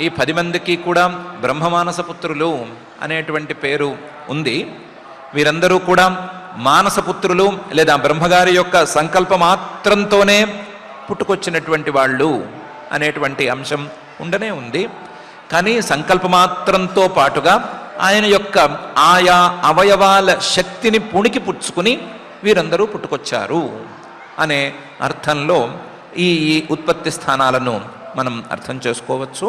ఈ 10 మందికి కూడా బ్రహ్మమానస పుత్రులు అనేటువంటి పేరు ఉంది. వీరందరూ కూడా మానసపుత్రులు లేదా బ్రహ్మగారి యొక్క సంకల్ప మాత్రంతోనే పుట్టుకొచ్చినటువంటి వాళ్ళు అనేటువంటి అంశం ఉండనే ఉంది. కానీ సంకల్పమాత్రంతో పాటుగా ఆయన యొక్క ఆయా అవయవాల శక్తిని పుణికి పుచ్చుకుని వీరందరూ పుట్టుకొచ్చారు అనే అర్థంలో ఈ ఉత్పత్తి స్థానాలను మనం అర్థం చేసుకోవచ్చు.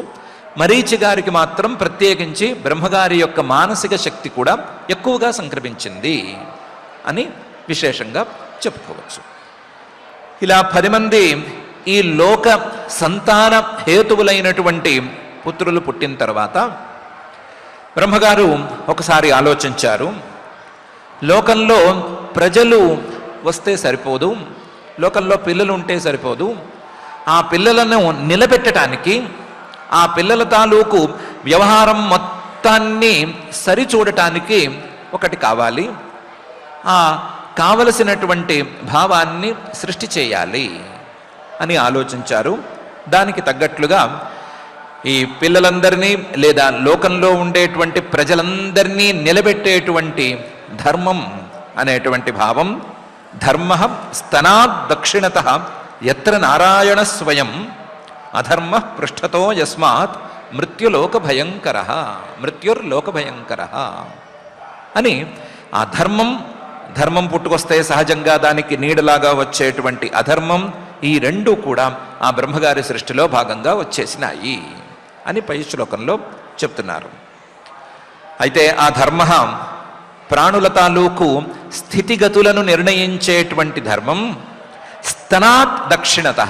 మరీచి గారికి మాత్రం ప్రత్యేకించి బ్రహ్మగారి యొక్క మానసిక శక్తి కూడా ఎక్కువగా సంక్రమించింది అని విశేషంగా చెప్పుకోవచ్చు. ఇలా 10 మంది ఈ లోక సంతాన హేతువులైనటువంటి పుత్రులు పుట్టిన తర్వాత బ్రహ్మగారు ఒకసారి ఆలోచించారు. లోకంలో ప్రజలు వస్తే సరిపోదు, లోకంలో పిల్లలు ఉంటే సరిపోదు, ఆ పిల్లలను నిలబెట్టడానికి, ఆ పిల్లల తాలూకు వ్యవహారం మొత్తాన్ని సరిచూడటానికి ఒకటి కావాలి. ఆ కావలసినటువంటి భావాన్ని సృష్టి చేయాలి అని ఆలోచించారు. దానికి తగ్గట్లుగా ఈ పిల్లలందరినీ లేదా లోకంలో ఉండేటువంటి ప్రజలందరినీ నిలబెట్టేటువంటి ధర్మం అనేటువంటి భావం, ధర్మ స్తనాద్ దక్షిణత ఎత్ర నారాయణ స్వయం అధర్మ పృష్ఠతో యస్మాత్ మృత్యులోక భయంకర మృత్యుర్లోక భయంకర అని ఆ ధర్మం పుట్టుకొస్తే సహజంగా దానికి నీడలాగా వచ్చేటువంటి అధర్మం, ఈ రెండు కూడా ఆ బ్రహ్మగారి సృష్టిలో భాగంగా వచ్చేసినాయి అని పై శ్లోకంలో చెప్తున్నారు. అయితే ఆ ధర్మ ప్రాణుల తాలూకు స్థితిగతులను నిర్ణయించేటువంటి ధర్మం. స్తనాత్ దక్షిణత,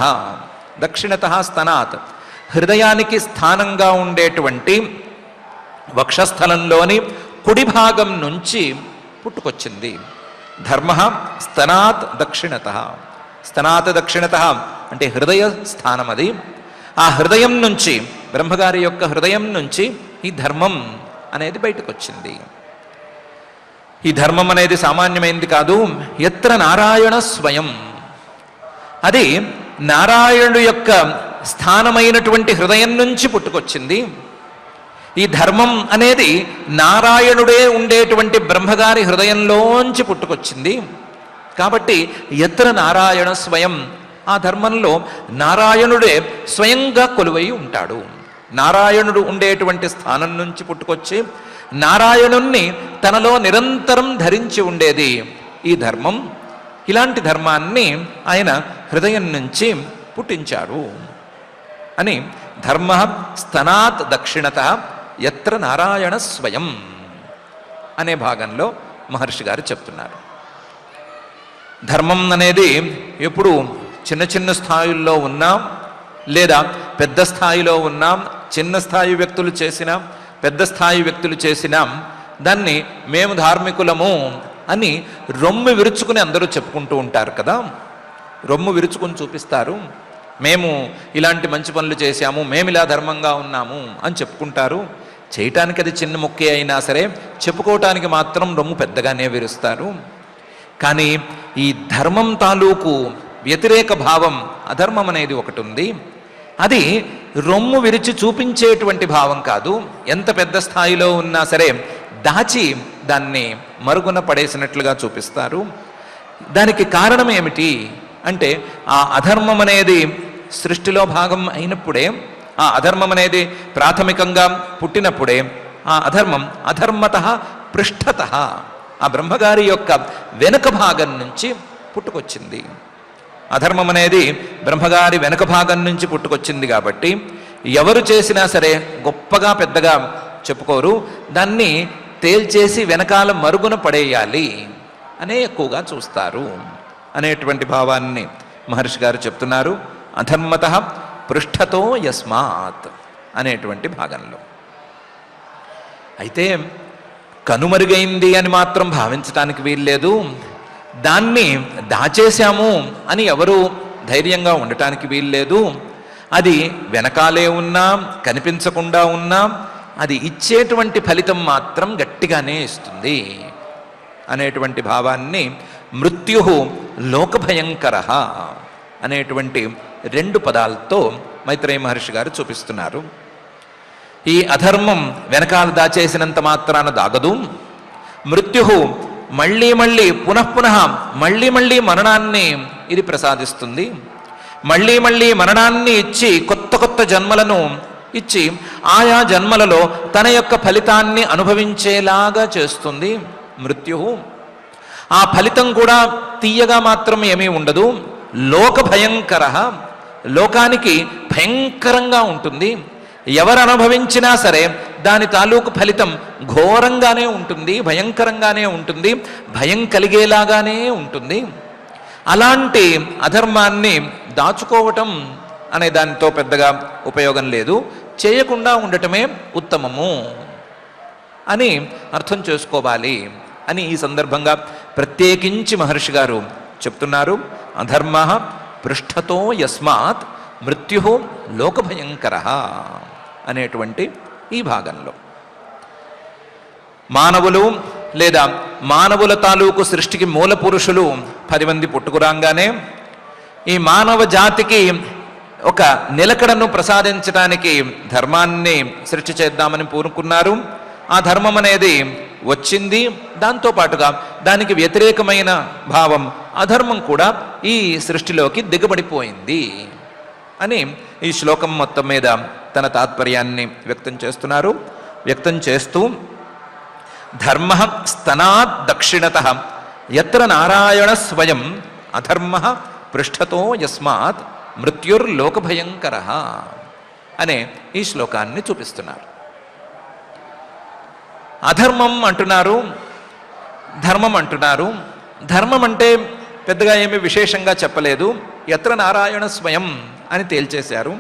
దక్షిణత స్తనాత్ హృదయానికి స్థానంగా ఉండేటువంటి వక్షస్థలంలోని కుడి భాగం నుంచి పుట్టుకొచ్చింది. ధర్మ స్తనాత్ దక్షిణత, స్తనాత్ దక్షిణత అంటే హృదయ స్థానం అది. ఆ హృదయం నుంచి, బ్రహ్మగారి యొక్క హృదయం నుంచి ఈ ధర్మం అనేది బయటకు వచ్చింది. ఈ ధర్మం అనేది సామాన్యమైనది కాదు. ఎత్ర నారాయణ స్వయం, అది నారాయణుడు యొక్క స్థానమైనటువంటి హృదయం నుంచి పుట్టుకొచ్చింది. ఈ ధర్మం అనేది నారాయణుడే ఉండేటువంటి బ్రహ్మగారి హృదయంలోంచి పుట్టుకొచ్చింది. కాబట్టి ఎత్ర నారాయణ స్వయం, ఆ ధర్మంలో నారాయణుడే స్వయంగా కొలువై ఉంటాడు. నారాయణుడు ఉండేటువంటి స్థానం నుంచి పుట్టుకొచ్చి నారాయణుణ్ణి తనలో నిరంతరం ధరించి ఉండేది ఈ ధర్మం. ఇలాంటి ధర్మాన్ని ఆయన హృదయం నుంచి పుట్టించాడు అని ధర్మ స్తనాత్ దక్షిణత ఎత్ర నారాయణ స్వయం అనే భాగంలో మహర్షి గారు చెప్తున్నారు. ధర్మం అనేది ఎప్పుడు చిన్న చిన్న స్థాయిల్లో ఉన్నాం లేదా పెద్ద స్థాయిలో ఉన్నాం, చిన్న స్థాయి వ్యక్తులు చేసినా పెద్ద స్థాయి వ్యక్తులు చేసినా దాన్ని మేము ధార్మికులము అని రొమ్ము విరుచుకుని అందరూ చెప్పుకుంటూ ఉంటారు కదా. రొమ్ము విరుచుకుని చూపిస్తారు, మేము ఇలాంటి మంచి పనులు చేశాము, మేము ఇలా ధర్మంగా ఉన్నాము అని చెప్పుకుంటారు. చేయటానికి అది చిన్న ముక్కే అయినా సరే చెప్పుకోవటానికి మాత్రం రొమ్ము పెద్దగానే విరుస్తారు. కానీ ఈ ధర్మం తాలూకు వ్యతిరేక భావం అధర్మం అనేది ఒకటి ఉంది. అది రొమ్ము విరిచి చూపించేటువంటి భావం కాదు. ఎంత పెద్ద స్థాయిలో ఉన్నా సరే దాచి దాన్ని మరుగున పడేసినట్లుగా చూపిస్తారు. దానికి కారణం ఏమిటి అంటే ఆ అధర్మం అనేది సృష్టిలో భాగం అయినప్పుడే, ఆ అధర్మం అనేది ప్రాథమికంగా పుట్టినప్పుడే ఆ అధర్మం అధర్మత పృష్ఠత ఆ బ్రహ్మగారి యొక్క వెనుక భాగం నుంచి పుట్టుకొచ్చింది. అధర్మం అనేది బ్రహ్మగారి వెనుక భాగం నుంచి పుట్టుకొచ్చింది కాబట్టి ఎవరు చేసినా సరే గొప్పగా పెద్దగా చెప్పుకోరు, దాన్ని తేల్చేసి వెనకాల మరుగున పడేయాలి అనే ఎక్కువగా చూస్తారు అనేటువంటి భావాన్ని మహర్షి గారు చెప్తున్నారు. అధర్మత పృష్ఠతో యస్మాత్ అనేటువంటి భాగంలో. అయితే కనుమరుగైంది అని మాత్రం భావించటానికి వీల్లేదు. దాన్ని దాచేశాము అని ఎవరు ధైర్యంగా ఉండటానికి వీల్లేదు. అది వెనకాలే ఉన్నా కనిపించకుండా ఉన్నా అది ఇచ్చేటువంటి ఫలితం మాత్రం గట్టిగానే ఇస్తుంది అనేటువంటి భావాన్ని మృత్యు లోకభయంకర అనేటువంటి 2 పదాలతో మైత్రేయ మహర్షి గారు చూపిస్తున్నారు. ఈ అధర్మం వెనకాల దాచేసినంత మాత్రాన దాగదు. మృత్యు మళ్ళీ మళ్ళీ పునఃపునః మళ్ళీ మరణాన్ని ఇది ప్రసాదిస్తుంది. మళ్ళీ మరణాన్ని ఇచ్చి కొత్త కొత్త జన్మలను ఇచ్చి ఆయా జన్మలలో తన యొక్క ఫలితాన్ని అనుభవించేలాగా చేస్తుంది మృత్యు. ఆ ఫలితం కూడా తీయగా మాత్రం ఏమీ ఉండదు. లోక భయంకర, లోకానికి భయంకరంగా ఉంటుంది. ఎవరు అనుభవించినా సరే దాని తాలూకు ఫలితం ఘోరంగానే ఉంటుంది, భయంకరంగానే ఉంటుంది, భయం కలిగేలాగానే ఉంటుంది. అలాంటి అధర్మాన్ని దాచుకోవటం అనే దానితో పెద్దగా ఉపయోగం లేదు, చేయకుండా ఉండటమే ఉత్తమము అని అర్థం చేసుకోవాలి అని ఈ సందర్భంగా ప్రత్యేకించి మహర్షి గారు చెప్తున్నారు. అధర్మ పృష్ఠతో యస్మాత్ మృత్యు లోకభయంకర అనేటువంటి ఈ భాగంలో మానవులు లేదా మానవుల తాలూకు సృష్టికి మూల పురుషులు 10 మంది పుట్టుకురాగానే ఈ మానవ జాతికి ఒక నిలకడను ప్రసాదించడానికి ధర్మాన్ని సృష్టి చేద్దామని పూనుకున్నారు. ఆ ధర్మం అనేది వచ్చింది, దాంతోపాటుగా దానికి వ్యతిరేకమైన భావం అధర్మం కూడా ఈ సృష్టిలోకి దిగబడిపోయింది అని ఈ శ్లోకం మొత్తం మీద తన తాత్పర్యాన్ని వ్యక్తం చేస్తున్నారు. వ్యక్తం చేస్తూ ధర్మ స్తనాద్ దక్షిణత యత్ర నారాయణ స్వయం అధర్మ పృష్ఠతో యస్మాత్ మృత్యుర్లోకభయంకర అనే ఈ శ్లోకాన్ని చూపిస్తున్నారు. అధర్మం అంటున్నారు, ధర్మం అంటున్నారు. ధర్మం అంటే పెద్దగా ఏమీ విశేషంగా చెప్పలేదు, యత్ర నారాయణ స్వయం అని తేల్చేశారు.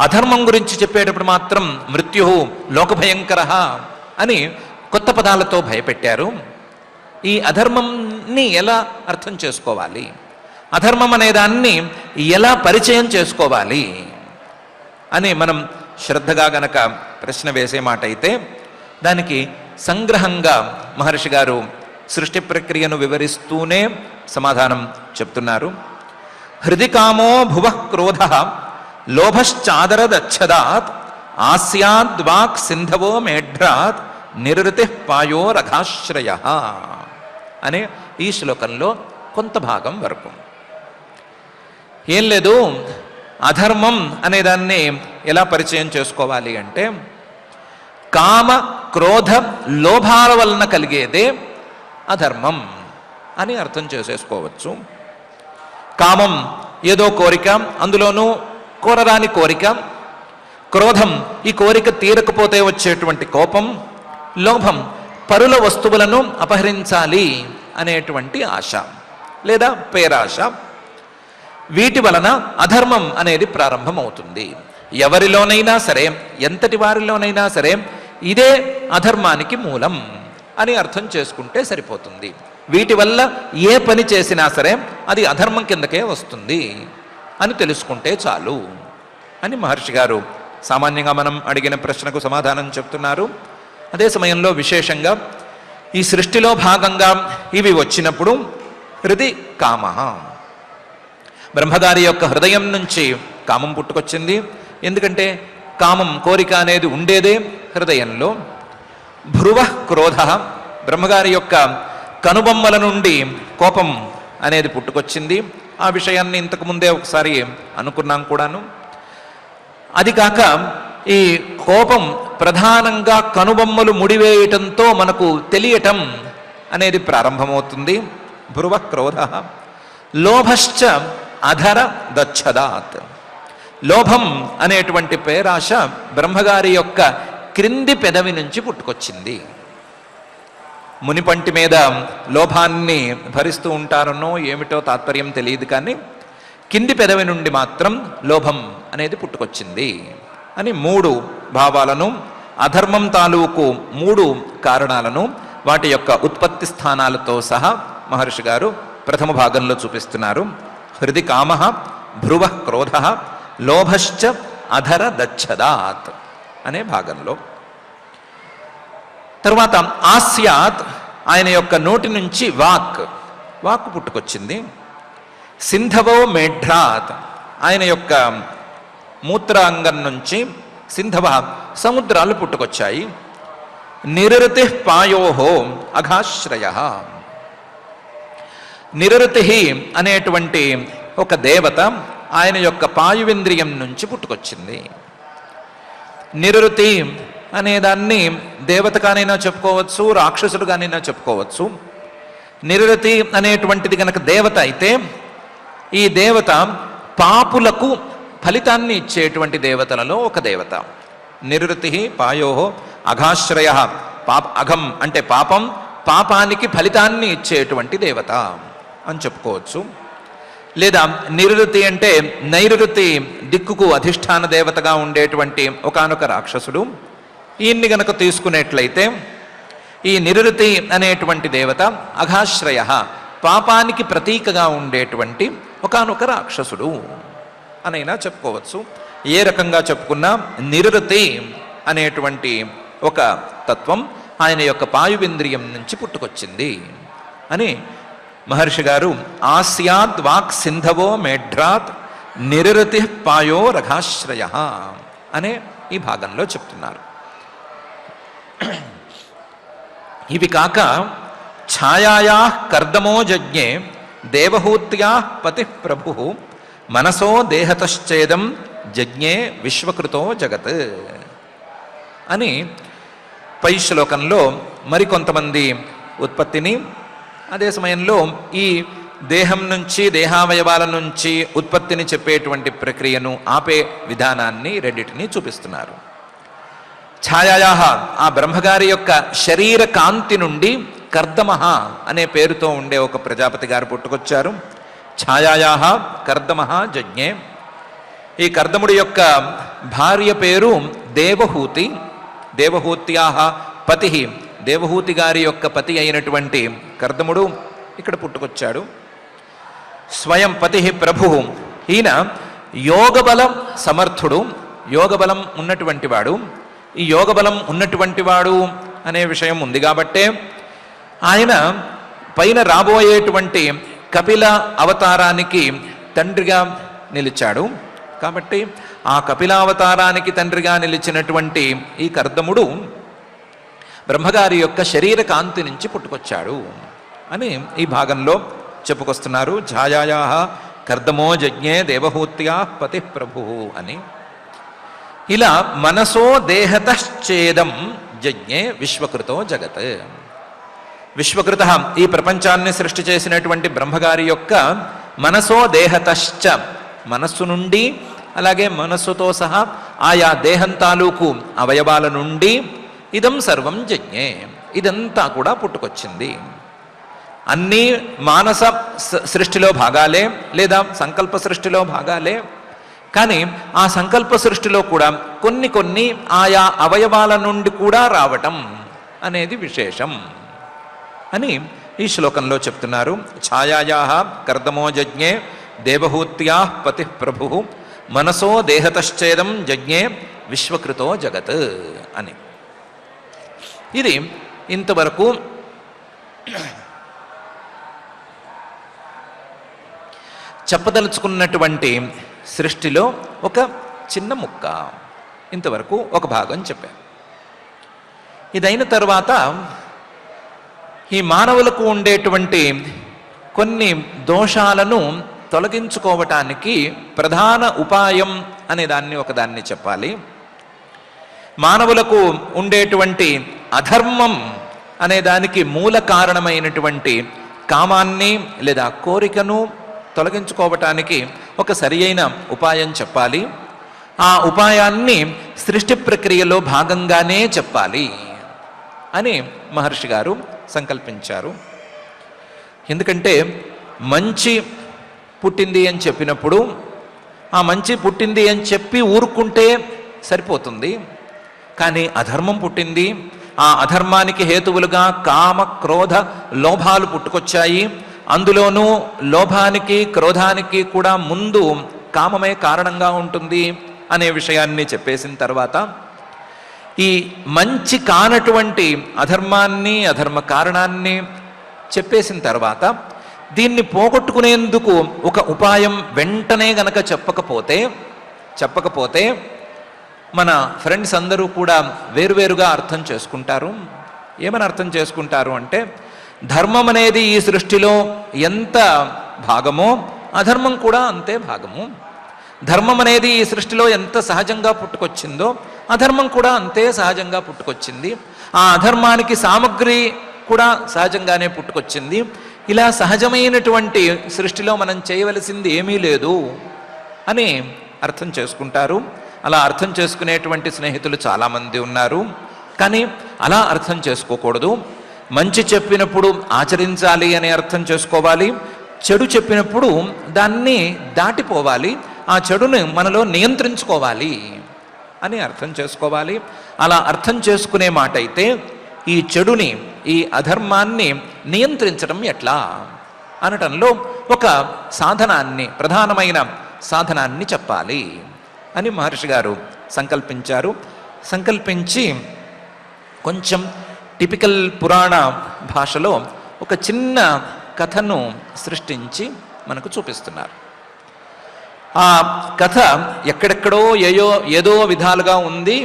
అధర్మం గురించి చెప్పేటప్పుడు మాత్రం మృత్యు లోకభయంకర అని కొత్త పదాలతో భయపెట్టారు. ఈ అధర్మంని ఎలా అర్థం చేసుకోవాలి, అధర్మం అనే దాన్ని ఎలా పరిచయం చేసుకోవాలి అని మనం శ్రద్ధగా గనక ప్రశ్న వేసే మాట అయితే దానికి సంగ్రహంగా మహర్షి గారు సృష్టి ప్రక్రియను వివరిస్తూనే సమాధానం చెప్తున్నారు. హృది కామో భువ క్రోధ లోభశ్చాదరదచ్చదాత్ ఆస్యాద్వాక్ సింధవో మేఢ్రాత్ నిరృతి పాయో రఘాశ్రయ అనే ఈ శ్లోకంలో కొంత భాగం వరకు. ఏం లేదు, అధర్మం అనేదాన్ని ఎలా పరిచయం చేసుకోవాలి అంటే కామ క్రోధ లోభాల వలన కలిగేదే అధర్మం అని అర్థం చేసేసుకోవచ్చు. కామం ఏదో కోరిక, అందులోనూ కోరరాని కోరిక. క్రోధం ఈ కోరిక తీరకపోతే వచ్చేటువంటి కోపం. లోభం పరుల వస్తువులను అపహరించాలి అనేటువంటి ఆశ లేదా పేరాశ. వీటి వలన అధర్మం అనేది ప్రారంభమవుతుంది. ఎవరిలోనైనా సరే, ఎంతటి వారిలోనైనా సరే ఇదే అధర్మానికి మూలం అని అర్థం చేసుకుంటే సరిపోతుంది. వీటి వల్ల ఏ పని చేసినా సరే అది అధర్మం కిందకే వస్తుంది అని తెలుసుకుంటే చాలు అని మహర్షి గారు సామాన్యంగా మనం అడిగిన ప్రశ్నకు సమాధానం చెప్తున్నారు. అదే సమయంలో విశేషంగా ఈ సృష్టిలో భాగంగా ఇవి వచ్చినప్పుడు హృది కామ, బ్రహ్మగారి యొక్క హృదయం నుంచి కామం పుట్టుకొచ్చింది. ఎందుకంటే కామం కోరిక అనేది ఉండేదే హృదయంలో. భ్రువ క్రోధ, బ్రహ్మగారి యొక్క కనుబొమ్మల నుండి కోపం అనేది పుట్టుకొచ్చింది. ఆ విషయాన్ని ఇంతకు ముందే ఒకసారి అనుకున్నాం కూడాను. అది కాక ఈ కోపం ప్రధానంగా కనుబొమ్మలు ముడివేయటంతో మనకు తెలియటం అనేది ప్రారంభమవుతుంది. భ్రువ క్రోధ. లోభశ్చ అధర దచ్చదాత్, లోభం అనేటువంటి పేరాశ బ్రహ్మగారి యొక్క క్రింది పెదవి నుంచి పుట్టుకొచ్చింది. మునిపంటి మీద లోభాన్ని భరిస్తూ ఉంటారనో ఏమిటో తాత్పర్యం తెలియదు, కానీ కింది పెదవి నుండి మాత్రం లోభం అనేది పుట్టుకొచ్చింది అని 3 భావాలను, అధర్మం తాలూకు 3 కారణాలను, వాటి యొక్క ఉత్పత్తి స్థానాలతో సహా మహర్షి గారు ప్రథమ భాగంలో చూపిస్తున్నారు. హృది కామ, భ్రువ క్రోధ, లోభశ్చ అధర దచ్చదాత్ అనే భాగంలో. తరువాత ఆస్యాత్, ఆయన యొక్క నోటి నుంచి వాక్ పుట్టుకొచ్చింది. సింధవో మేఢ్రాత్, ఆయన యొక్క మూత్రాంగం నుంచి సింధవ సముద్రాలు పుట్టుకొచ్చాయి. నిరృతి పాయోహో అఘాశ్రయ, నిరృతి అనేటువంటి ఒక దేవత ఆయన యొక్క పాయువింద్రియం నుంచి పుట్టుకొచ్చింది. నిరృతి అనేదాన్ని దేవతగానైనా చెప్పుకోవచ్చు, రాక్షసుడుగానైనా చెప్పుకోవచ్చు. నిరృతి అనేటువంటిది కనుక దేవత అయితే ఈ దేవత పాపులకు ఫలితాన్ని ఇచ్చేటువంటి దేవతలలో ఒక దేవత. నిరుతి పాయో అఘాశ్రయ, అఘం అంటే పాపం, పాపానికి ఫలితాన్ని ఇచ్చేటువంటి దేవత అని చెప్పుకోవచ్చు. లేదా నిరుతి అంటే నైరుతి దిక్కుకు అధిష్టాన దేవతగా ఉండేటువంటి ఒకానొక రాక్షసుడు. ఈయన్ని గనక తీసుకునేట్లయితే ఈ నిరుతి అనేటువంటి దేవత అఘాశ్రయ, పాపానికి ప్రతీకగా ఉండేటువంటి ఒకానొక రాక్షసుడు అనైనా చెప్పుకోవచ్చు. ఏ రకంగా చెప్పుకున్నా నిరుతి అనేటువంటి ఒక తత్వం ఆయన యొక్క పాయువింద్రియం నుంచి పుట్టుకొచ్చింది అని మహర్షి గారు ఆస్యాద్ వాక్ సింధవో మేఢ్రాత్ నిరుతి పాయో రఘాశ్రయ అనే ఈ భాగంలో చెప్తున్నారు. ఇవి కాక ఛాయాయా కర్దమో యజ్ఞే దేవహూత్యా పతి ప్రభు మనసో దేహతశ్చేదం యజ్ఞే విశ్వకృతో జగత్ అని పై శ్లోకంలో మరికొంతమంది ఉత్పత్తిని, అదే సమయంలో ఈ దేహం నుంచి దేహావయవాల నుంచి ఉత్పత్తిని చెప్పేటువంటి ప్రక్రియను ఆపే విధానాన్ని రెండిటిని చూపిస్తున్నారు. ఛాయాయా ఆ బ్రహ్మగారి యొక్క శరీర కాంతి నుండి కర్దమః అనే పేరుతో ఉండే ఒక ప్రజాపతి గారు పుట్టుకొచ్చారు. ఛాయాయా కర్దమః యజ్ఞే. ఈ కర్దముడి యొక్క భార్య పేరు దేవహూతి. దేవహూత్యా పతి, దేవహూతి గారి యొక్క పతి అయినటువంటి కర్దముడు ఇక్కడ పుట్టుకొచ్చాడు. స్వయం పతి ప్రభు. ఈయన యోగబల సమర్థుడు, యోగబలం ఉన్నటువంటి వాడు. ఈ యోగబలం ఉన్నటువంటి వాడు అనే విషయం ఉంది కాబట్టే ఆయన పైన రాబోయేటువంటి కపిల అవతారానికి తండ్రిగా నిలిచాడు. కాబట్టి ఆ కపిలావతారానికి తండ్రిగా నిలిచినటువంటి ఈ కర్దముడు బ్రహ్మగారి యొక్క శరీర కాంతి నుంచి పుట్టుకొచ్చాడు అని ఈ భాగంలో చెప్పుకొస్తున్నారు. ఛాయాయా కర్దమో యజ్ఞే దేవహూత్యా పతి ప్రభు అని. ఇలా మనసో దేహతశ్చేదం యజ్ఞే విశ్వకృతో జగత్. విశ్వకృత ఈ ప్రపంచాన్ని సృష్టి చేసినటువంటి బ్రహ్మగారి యొక్క మనసో దేహతశ్చ, మనస్సు నుండి అలాగే మనస్సుతో సహా ఆయా దేహం తాలూకు అవయవాల నుండి ఇదం సర్వం యజ్ఞే, ఇదంతా కూడా పుట్టుకొచ్చింది. అన్నీ మానస సృష్టిలో భాగాలే లేదా సంకల్ప సృష్టిలో భాగాలే. కానీ ఆ సంకల్ప సృష్టిలో కూడా కొన్ని కొన్ని ఆయా అవయవాల నుండి కూడా రావటం అనేది విశేషం అని ఈ శ్లోకంలో చెప్తున్నారు. ఛాయాయా కర్దమో యజ్ఞే దేవహూత్యా పతి ప్రభు మనసో దేహతశ్చేదం యజ్ఞే విశ్వకృతో జగత్ అని. ఇది ఇంతవరకు చెప్పదలుచుకున్నటువంటి సృష్టిలో ఒక చిన్న ముక్క. ఇంతవరకు ఒక భాగం చెప్పాను. ఇదైన తర్వాత ఈ మానవులకు ఉండేటువంటి కొన్ని దోషాలను తొలగించుకోవటానికి ప్రధాన ఉపాయం అనే దాన్ని ఒకదాన్ని చెప్పాలి. మానవులకు ఉండేటువంటి అధర్మం అనే దానికి మూల కారణమైనటువంటి కామాన్ని లేదా కోరికను తొలగించుకోవటానికి ఒక సరి అయిన ఉపాయం చెప్పాలి. ఆ ఉపాయాన్ని సృష్టి ప్రక్రియలో భాగంగానే చెప్పాలి అని మహర్షి గారు సంకల్పించారు. ఎందుకంటే మంచి పుట్టింది అని చెప్పినప్పుడు ఆ మంచి పుట్టింది అని చెప్పి ఊరుకుంటే సరిపోతుంది. కానీ అధర్మం పుట్టింది, ఆ అధర్మానికి హేతువులుగా కామ క్రోధ లోభాలు పుట్టుకొచ్చాయి. అందులోనూ లోభానికి క్రోధానికి కూడా ముందు కామమే కారణంగా ఉంటుంది అనే విషయాన్ని చెప్పేసిన తర్వాత ఈ మంచి కానటువంటి అధర్మాన్ని అధర్మ కారణాన్ని చెప్పేసిన తర్వాత దీన్ని పోగొట్టుకునేందుకు ఒక ఉపాయం వెంటనే గనక చెప్పకపోతే మన ఫ్రెండ్స్ అందరూ కూడా వేరువేరుగా అర్థం చేసుకుంటారు. ఏమని అర్థం చేసుకుంటారు అంటే ధర్మం అనేది ఈ సృష్టిలో ఎంత భాగమో అధర్మం కూడా అంతే భాగము. ధర్మం అనేది ఈ సృష్టిలో ఎంత సహజంగా పుట్టుకొచ్చిందో అధర్మం కూడా అంతే సహజంగా పుట్టుకొచ్చింది. ఆ అధర్మానికి సామగ్రి కూడా సహజంగానే పుట్టుకొచ్చింది. ఇలా సహజమైనటువంటి సృష్టిలో మనం చేయవలసింది ఏమీ లేదు అని అర్థం చేసుకుంటారు. అలా అర్థం చేసుకునేటువంటి స్నేహితులు చాలామంది ఉన్నారు. కానీ అలా అర్థం చేసుకోకూడదు. మంచి చెప్పినప్పుడు ఆచరించాలి అని అర్థం చేసుకోవాలి. చెడు చెప్పినప్పుడు దాన్ని దాటిపోవాలి, ఆ చెడుని మనలో నియంత్రించుకోవాలి అని అర్థం చేసుకోవాలి. అలా అర్థం చేసుకునే మాట అయితే ఈ చెడుని, ఈ అధర్మాన్ని నియంత్రించడం ఎట్లా అనటంలో ఒక సాధనాన్ని, ప్రధానమైన సాధనాన్ని చెప్పాలి అని మహర్షి గారు సంకల్పించారు. సంకల్పించి కొంచెం టిపికల్ పురాణ భాషలో ఒక చిన్న కథను సృష్టించి మనకు చూపిస్తున్నారు. ఆ కథ ఎక్కడెక్కడో ఏదో విధాలుగా ఉంది.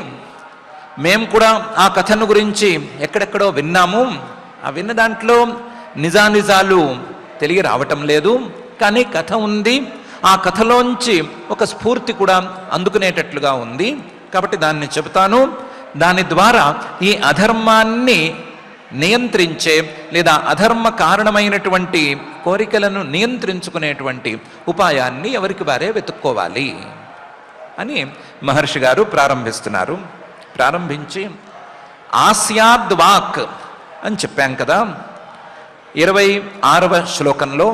మేము కూడా ఆ కథను గురించి ఎక్కడెక్కడో విన్నాము. ఆ విన్న దాంట్లో నిజానిజాలు తెలియ రావటం లేదు. కానీ కథ ఉంది. ఆ కథలోంచి ఒక స్ఫూర్తి కూడా అందుకునేటట్లుగా ఉంది. కాబట్టి దాన్ని చెబుతాను. దాని ద్వారా ఈ అధర్మాన్ని నియంత్రించే లేదా అధర్మ కారణమైనటువంటి కోరికలను నియంత్రించుకునేటువంటి ఉపాయాన్ని ఎవరికి వారే వెతుక్కోవాలి అని మహర్షి గారు ప్రారంభిస్తున్నారు. ప్రారంభించి ఆస్యాద్వాక్ అని చెప్పాం కదా 26వ శ్లోకంలో.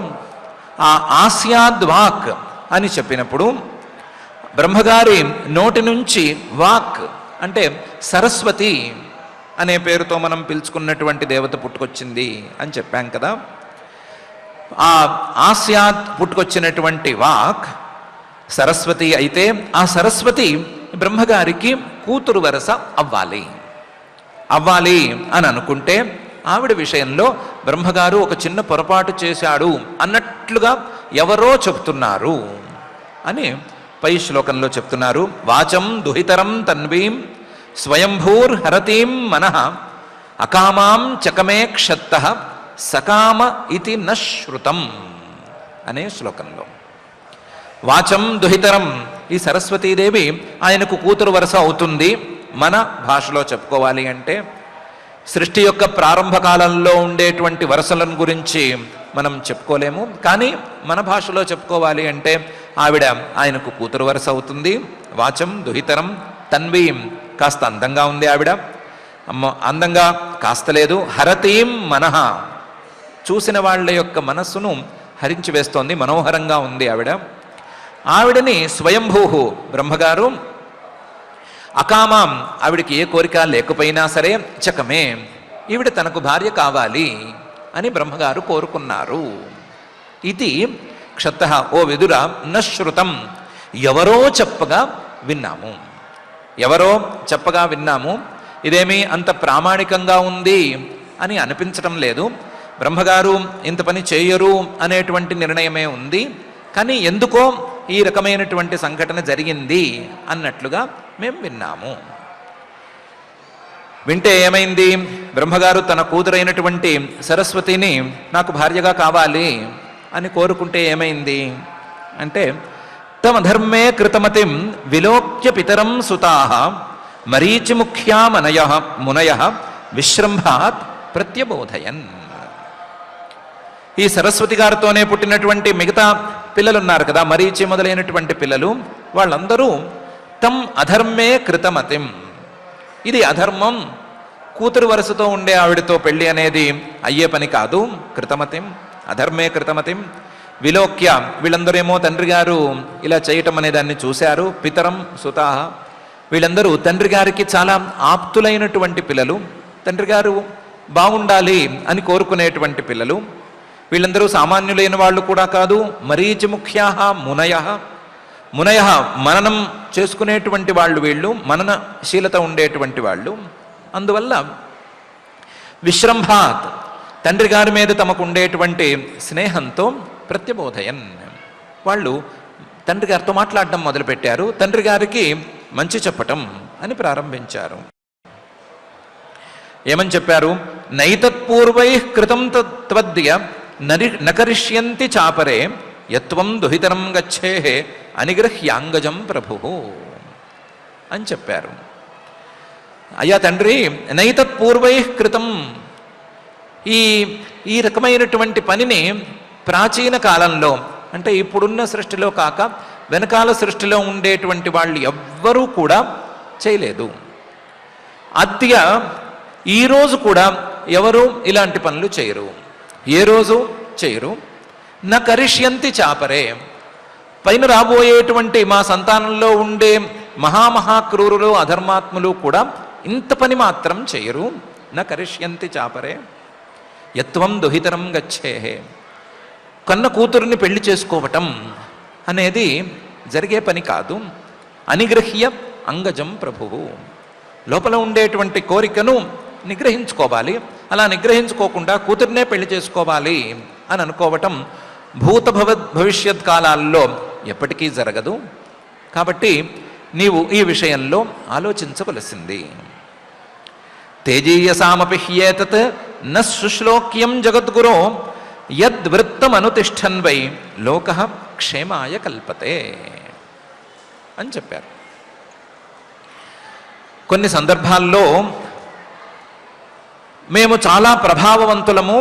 ఆ ఆస్యాద్వాక్ అని చెప్పినప్పుడు బ్రహ్మగారి నోటి నుంచి వాక్ అంటే సరస్వతి అనే పేరుతో మనం పిలుచుకున్నటువంటి దేవత పుట్టుకొచ్చింది అని చెప్పాం కదా. ఆ ఆస్యాత్ పుట్టుకొచ్చినటువంటి వాక్ సరస్వతి అయితే ఆ సరస్వతి బ్రహ్మగారికి కూతురు వరస అవ్వాలి అని అనుకుంటే ఆవిడ విషయంలో బ్రహ్మగారు ఒక చిన్న పొరపాటు చేశాడు అన్నట్లుగా ఎవరో చెప్తున్నారు అని పై శ్లోకంలో చెప్తున్నారు. వాచం దుహితరం తన్వీం స్వయంభూర్ హరతీం మనః అకామాం చకమే క్షత్తః సకామ ఇతి నశ్రుతం అనే శ్లోకంలో వాచం దుహితరం, ఈ సరస్వతీదేవి ఆయనకు కూతురు వరస అవుతుంది. మన భాషలో చెప్పుకోవాలి అంటే సృష్టి యొక్క ప్రారంభ కాలంలో ఉండేటువంటి వరసలను గురించి మనం చెప్పుకోలేము. కానీ మన భాషలో చెప్పుకోవాలి అంటే ఆవిడ ఆయనకు కూతురు వరస అవుతుంది. వాచం దుహితరం తన్వీం, కాస్త అందంగా ఉంది ఆవిడ. అందంగా కాస్త లేదు. హరతీం మనః, చూసిన వాళ్ళ యొక్క మనస్సును హరించి వేస్తోంది, మనోహరంగా ఉంది ఆవిడ. ఆవిడని స్వయంభూ బ్రహ్మగారు అకామాం, ఆవిడికి ఏ కోరిక లేకపోయినా సరే చకమే, ఈవిడ తనకు భార్య కావాలి అని బ్రహ్మగారు కోరుకున్నారు. ఇది క్షత ఓ విదుర నశ్రుతం, ఎవరో చెప్పగా విన్నాము, ఎవరో చెప్పగా విన్నాము. ఇదేమీ అంత ప్రామాణికంగా ఉంది అని అనిపించటం లేదు. బ్రహ్మగారు ఇంత పని చేయరు అనేటువంటి నిర్ణయమే ఉంది. కానీ ఎందుకో ఈ రకమైనటువంటి సంఘటన జరిగింది అన్నట్లుగా మేము విన్నాము. వింటే ఏమైంది? బ్రహ్మగారు తన కూతురైనటువంటి సరస్వతిని నాకు భార్యగా కావాలి అని కోరుకుంటే ఏమైంది అంటే, తమధర్మే కృతమతిం విలోక్య పితరం సుతాః మరీచిముఖ్యా మునయః విశ్రంభాత్ ప్రత్యబోధయన్. ఈ సరస్వతి గారితోనే పుట్టినటువంటి మిగతా పిల్లలు ఉన్నారు కదా, మరీచి మొదలైనటువంటి పిల్లలు, వాళ్ళందరూ తం అధర్మే కృతమతిం, ఇది అధర్మం, కూతురు వరుసతో ఉండే ఆవిడతో పెళ్లి అనేది అయ్యే పని కాదు. కృతమతిం, అధర్మే కృతమతిం విలోక్య, వీళ్ళందరేమో తండ్రి గారు ఇలా చేయటం అనే దాన్ని చూశారు. పితరం సుతాః, వీళ్ళందరూ తండ్రి గారికి చాలా ఆప్తులైనటువంటి పిల్లలు, తండ్రి గారు బాగుండాలి అని కోరుకునేటువంటి పిల్లలు. వీళ్ళందరూ సామాన్యులైన వాళ్ళు కూడా కాదు. మరీచి ముఖ్యాః మునయః, మునయః మననం చేసుకునేటువంటి వాళ్ళు, వీళ్ళు మననశీలత ఉండేటువంటి వాళ్ళు. అందువల్ల విశ్రంభాత్, తండ్రి గారి మీద తమకు ఉండేటువంటి స్నేహంతో ప్రత్యబోధయన్, వాళ్ళు తండ్రి గారితో మాట్లాడడం మొదలుపెట్టారు. తండ్రి గారికి మంచి చెప్పటం అని ప్రారంభించారు. ఏమని చెప్పారు? నైతత్పూర్వై కృతం త్వద్య నకరిష్యంతి చాపరే యత్వం దుహితరం గచ్చేః అనిగృహ్యాంగజం ప్రభు అని చెప్పారు. అయ్యా తండ్రి, నైతత్పూర్వై కృతం, ఈ రకమైనటువంటి పనిని ప్రాచీన కాలంలో, అంటే ఇప్పుడున్న సృష్టిలో కాక వెనకాల సృష్టిలో ఉండేటువంటి వాళ్ళు ఎవ్వరూ కూడా చేయలేదు. అద్య ఈరోజు కూడా ఎవరు ఇలాంటి పనులు చేయరు, ఏ రోజు చేయరు. నా కరిష్యంతి చాపరే, పైన రాబోయేటువంటి మా సంతానంలో ఉండే మహామహాక్రూరులు అధర్మాత్ములు కూడా ఇంత పని మాత్రం చేయరు. నా కరిష్యంతి చాపరే యత్వం దుహితరం గచ్చేహే, కన్న కూతురుని పెళ్లి చేసుకోవటం అనేది జరిగే పని కాదు. అనిగ్రహ్య అంగజం ప్రభువు, లోపల ఉండేటువంటి కోరికను నిగ్రహించుకోవాలి. అలా నిగ్రహించుకోకుండా కూతుర్నే పెళ్లి చేసుకోవాలి అని అనుకోవటం భవిష్యత్ కాలాల్లో ఎప్పటికీ జరగదు. కాబట్టి నీవు ఈ విషయంలో ఆలోచించవలసింది. తేజీయసామపి హ్యేతత్ న శుశ్లోక్యం జగద్గురో యద్వృత్తమనుతిష్టన్ వై లోకః క్షేమాయ కల్పతే అని చెప్పారు. కొన్ని సందర్భాల్లో మేము చాలా ప్రభావవంతులము,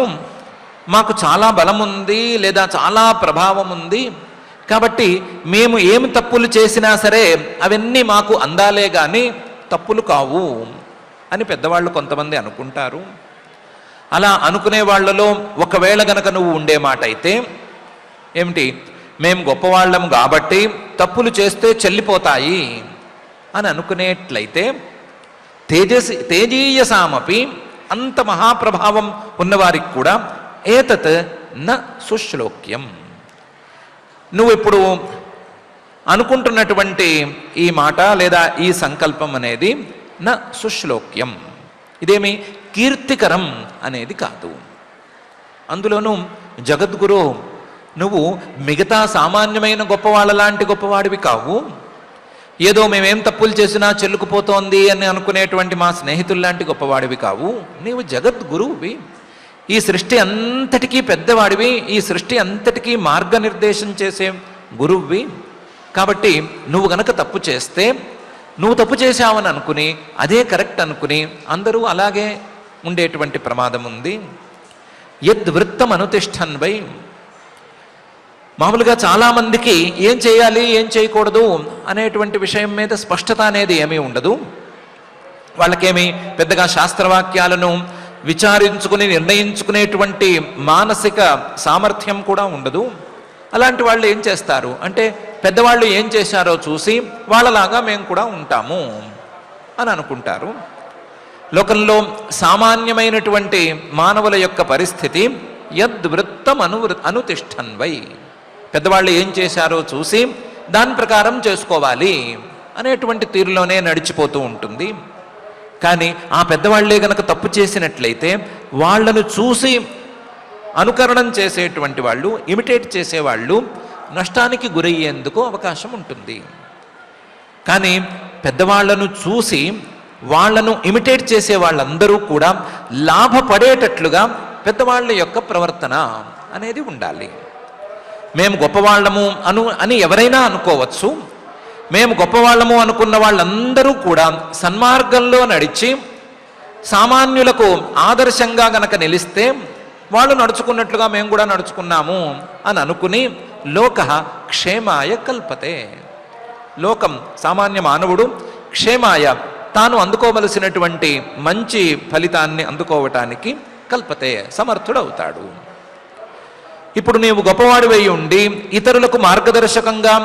మాకు చాలా బలం ఉంది లేదా చాలా ప్రభావం ఉంది, కాబట్టి మేము ఏమి తప్పులు చేసినా సరే అవన్నీ మాకు అందాలే కానీ తప్పులు కావు అని పెద్దవాళ్ళు కొంతమంది అనుకుంటారు. అలా అనుకునే వాళ్ళలో ఒకవేళ గనక నువ్వు ఉండే మాట అయితే ఏమిటి, మేము గొప్పవాళ్ళం కాబట్టి తప్పులు చేస్తే చెల్లిపోతాయి అని అనుకునేట్లయితే తేజీయసామపి, అంత మహాప్రభావం ఉన్నవారికి కూడా ఏతత్ న సుశ్లోక్యం, నువ్వు ఇప్పుడు అనుకుంటున్నటువంటి ఈ మాట లేదా ఈ సంకల్పం అనేది న సుశ్లోక్యం, ఇదేమి కీర్తికరం అనేది కాదు. అందులోనూ జగద్గురు, నువ్వు మిగతా సామాన్యమైన గొప్పవాళ్ళ లాంటి గొప్పవాడివి కావు. ఏదో మేమేం తప్పులు చేసినా చెల్లుకుపోతోంది అని అనుకునేటువంటి మా స్నేహితుల్లాంటి గొప్పవాడివి కావు. నీవు జగద్గురువువి, ఈ సృష్టి అంతటికీ పెద్దవాడివి, ఈ సృష్టి అంతటికీ మార్గనిర్దేశం చేసే గురువువి. కాబట్టి నువ్వు గనక తప్పు చేస్తే, నువ్వు తప్పు చేశావని అనుకుని అదే కరెక్ట్ అనుకుని అందరూ అలాగే ఉండేటువంటి ప్రమాదం ఉంది. యద్వృత్తం అనుతిష్టన్ వై, మామూలుగా చాలామందికి ఏం చేయాలి ఏం చేయకూడదు అనేటువంటి విషయం మీద స్పష్టత అనేది ఏమీ ఉండదు. వాళ్ళకేమీ పెద్దగా శాస్త్రవాక్యాలను విచారించుకుని నిర్ణయించుకునేటువంటి మానసిక సామర్థ్యం కూడా ఉండదు. అలాంటి వాళ్ళు ఏం చేస్తారు అంటే, పెద్దవాళ్ళు ఏం చేశారో చూసి వాళ్ళలాగా మేము కూడా ఉంటాము అని అనుకుంటారు. లోకంలో సామాన్యమైనటువంటి మానవుల యొక్క పరిస్థితి యద్వృత్తం అనుతిష్టన్ వై, పెద్దవాళ్ళు ఏం చేశారో చూసి దాని ప్రకారం చేసుకోవాలి అనేటువంటి తీరులోనే నడిచిపోతూ ఉంటుంది. కానీ ఆ పెద్దవాళ్లే గనక తప్పు చేసినట్లయితే వాళ్లను చూసి అనుకరణం చేసేటువంటి వాళ్ళు, ఇమిటేట్ చేసేవాళ్ళు నష్టానికి గురయ్యేందుకు అవకాశం ఉంటుంది. కానీ పెద్దవాళ్లను చూసి వాళ్లను ఇమిటేట్ చేసే వాళ్ళందరూ కూడా లాభపడేటట్లుగా పెద్దవాళ్ళ యొక్క ప్రవర్తన అనేది ఉండాలి. మేము గొప్పవాళ్ళము అని ఎవరైనా అనుకోవచ్చు. మేము గొప్పవాళ్ళము అనుకున్న వాళ్ళందరూ కూడా సన్మార్గంలో నడిచి సామాన్యులకు ఆదర్శంగా గనక నిలిస్తే వాళ్ళు నడుచుకున్నట్లుగా మేము కూడా నడుచుకున్నాము అని అనుకుని లోకః క్షేమాయ కల్పతే, లోకం సామాన్య మానవుడు క్షేమాయ తాను అందుకోవలసినటువంటి మంచి ఫలితాన్ని అందుకోవటానికి కల్పతే సమర్థుడవుతాడు. ఇప్పుడు నీవు గొప్పవాడివై ఉండి ఇతరులకు మార్గదర్శకంగా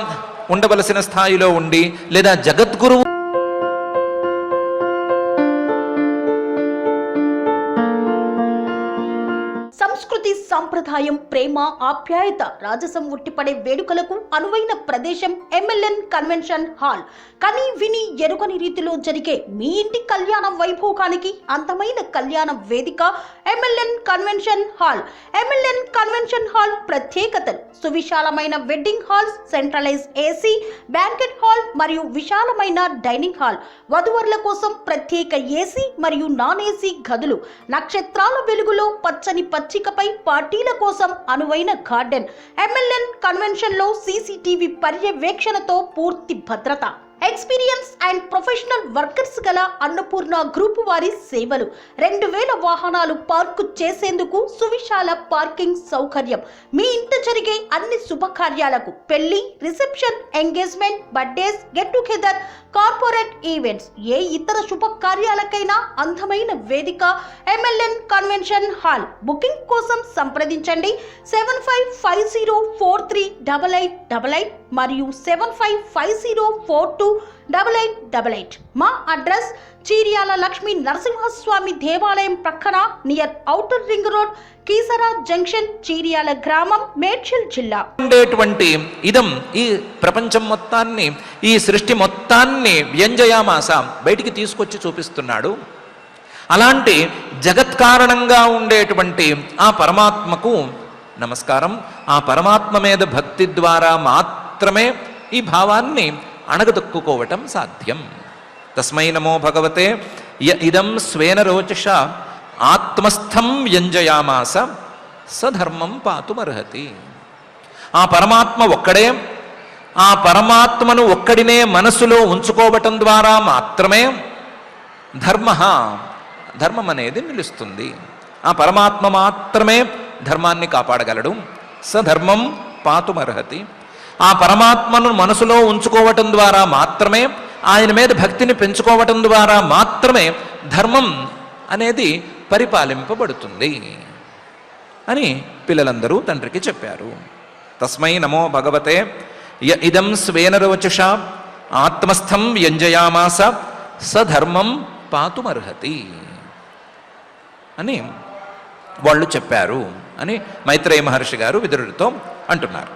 ఉండవలసిన స్థాయిలో ఉండి లేదా జగద్గురువు సంస్కృతి, సంప్రదాయం, ప్రేమ, ఆప్యాయత, రాజసం ఉట్టిపడే వేడుకలకు అనువైన ప్రదేశం MLN కన్వెన్షన్ హాల్. కని విని ఎరుగని రీతిలో జరిగే మీ ఇంటి కళ్యాణ వైభోగానికి అందమైన కళ్యాణ వేదిక MLN convention hall. MLN convention hall ప్రత్యేకతలు: సువిశాలమైన wedding halls, centralise AC, banquet hall మరియు విశాలమైన డైనింగ్ హాల్. వధువరుల కోసం ప్రత్యేక AC మరియు నాన్ AC గదులు. నక్షత్రాల వెలుగులో పచ్చని పచ్చికపై పార్టీల కోసం అనువైన గార్డెన్. MLN కన్వెన్షన్ లో CCTV పర్యవేక్షణతో పూర్తి భద్రత. ఎక్స్పీరియన్స్ అండ్ ప్రొఫెషనల్ వర్కర్స్ గల అన్నపూర్ణ గ్రూప్ వారి సేవలు 2000 వాహనాలు పార్కు చేసేందుకు సువిశాల పార్కింగ్ సౌకర్యం. మీ ఇంట జరిగే అన్ని శుభకార్యాలకు, పెళ్లి, reception, engagement, birthdays, get together, corporate events, ఏ ఇతర శుభకార్యాలకైనా అందమైన వేదిక MLN కన్వెన్షన్ హాల్. బుకింగ్ కోసం సంప్రదించండి 7550438888 మరియు 7550428888. మా అడ్రస్ చీర్యాల లక్ష్మీ నరసింహస్వామి దేవాలయం ప్రక్కన near outer ring road, Keesara junction, Cheeryal గ్రామం, మేడ్చల్ జిల్లా. ఉండేటువంటి ఇదం ఈ ప్రపంచం మొత్తాన్ని, ఈ సృష్టి మొత్తాన్ని వ్యంజయామాస బయటికి తీసుకొచ్చి చూపిస్తున్నాడు. అలాంటి జగత్కారణంగా ఉండేటువంటి ఆ పరమాత్మకు నమస్కారం. ఆ పరమాత్మ మీద భక్తి ద్వారా మాత్రమే ఈ భావాన్ని అణగదొక్కుకోవటం సాధ్యం. తస్మై నమో భగవతే య ఇదం స్వేన రోచష ఆత్మస్థం వ్యంజయామాస సధర్మం పాతుమర్హతి. ఆ పరమాత్మ ఒక్కడే, ఆ పరమాత్మను ఒక్కడినే మనసులో ఉంచుకోవటం ద్వారా మాత్రమే ధర్మం అనేది నిలుస్తుంది. ఆ పరమాత్మ మాత్రమే ధర్మాన్ని కాపాడగలడు. సధర్మం పాతుమర్హతి. ఆ పరమాత్మను మనసులో ఉంచుకోవటం ద్వారా మాత్రమే, ఆయన మీద భక్తిని పెంచుకోవటం ద్వారా మాత్రమే ధర్మం అనేది పరిపాలింపబడుతుంది అని పిల్లలందరూ తండ్రికి చెప్పారు. తస్మై నమో భగవతే య ఇదం స్వేన రోచష ఆత్మస్థం వ్యంజయామాస సధర్మం పాతుమర్హతి అని వాళ్ళు చెప్పారు అని మైత్రేయ మహర్షి గారు విదురుడితో అంటున్నారు.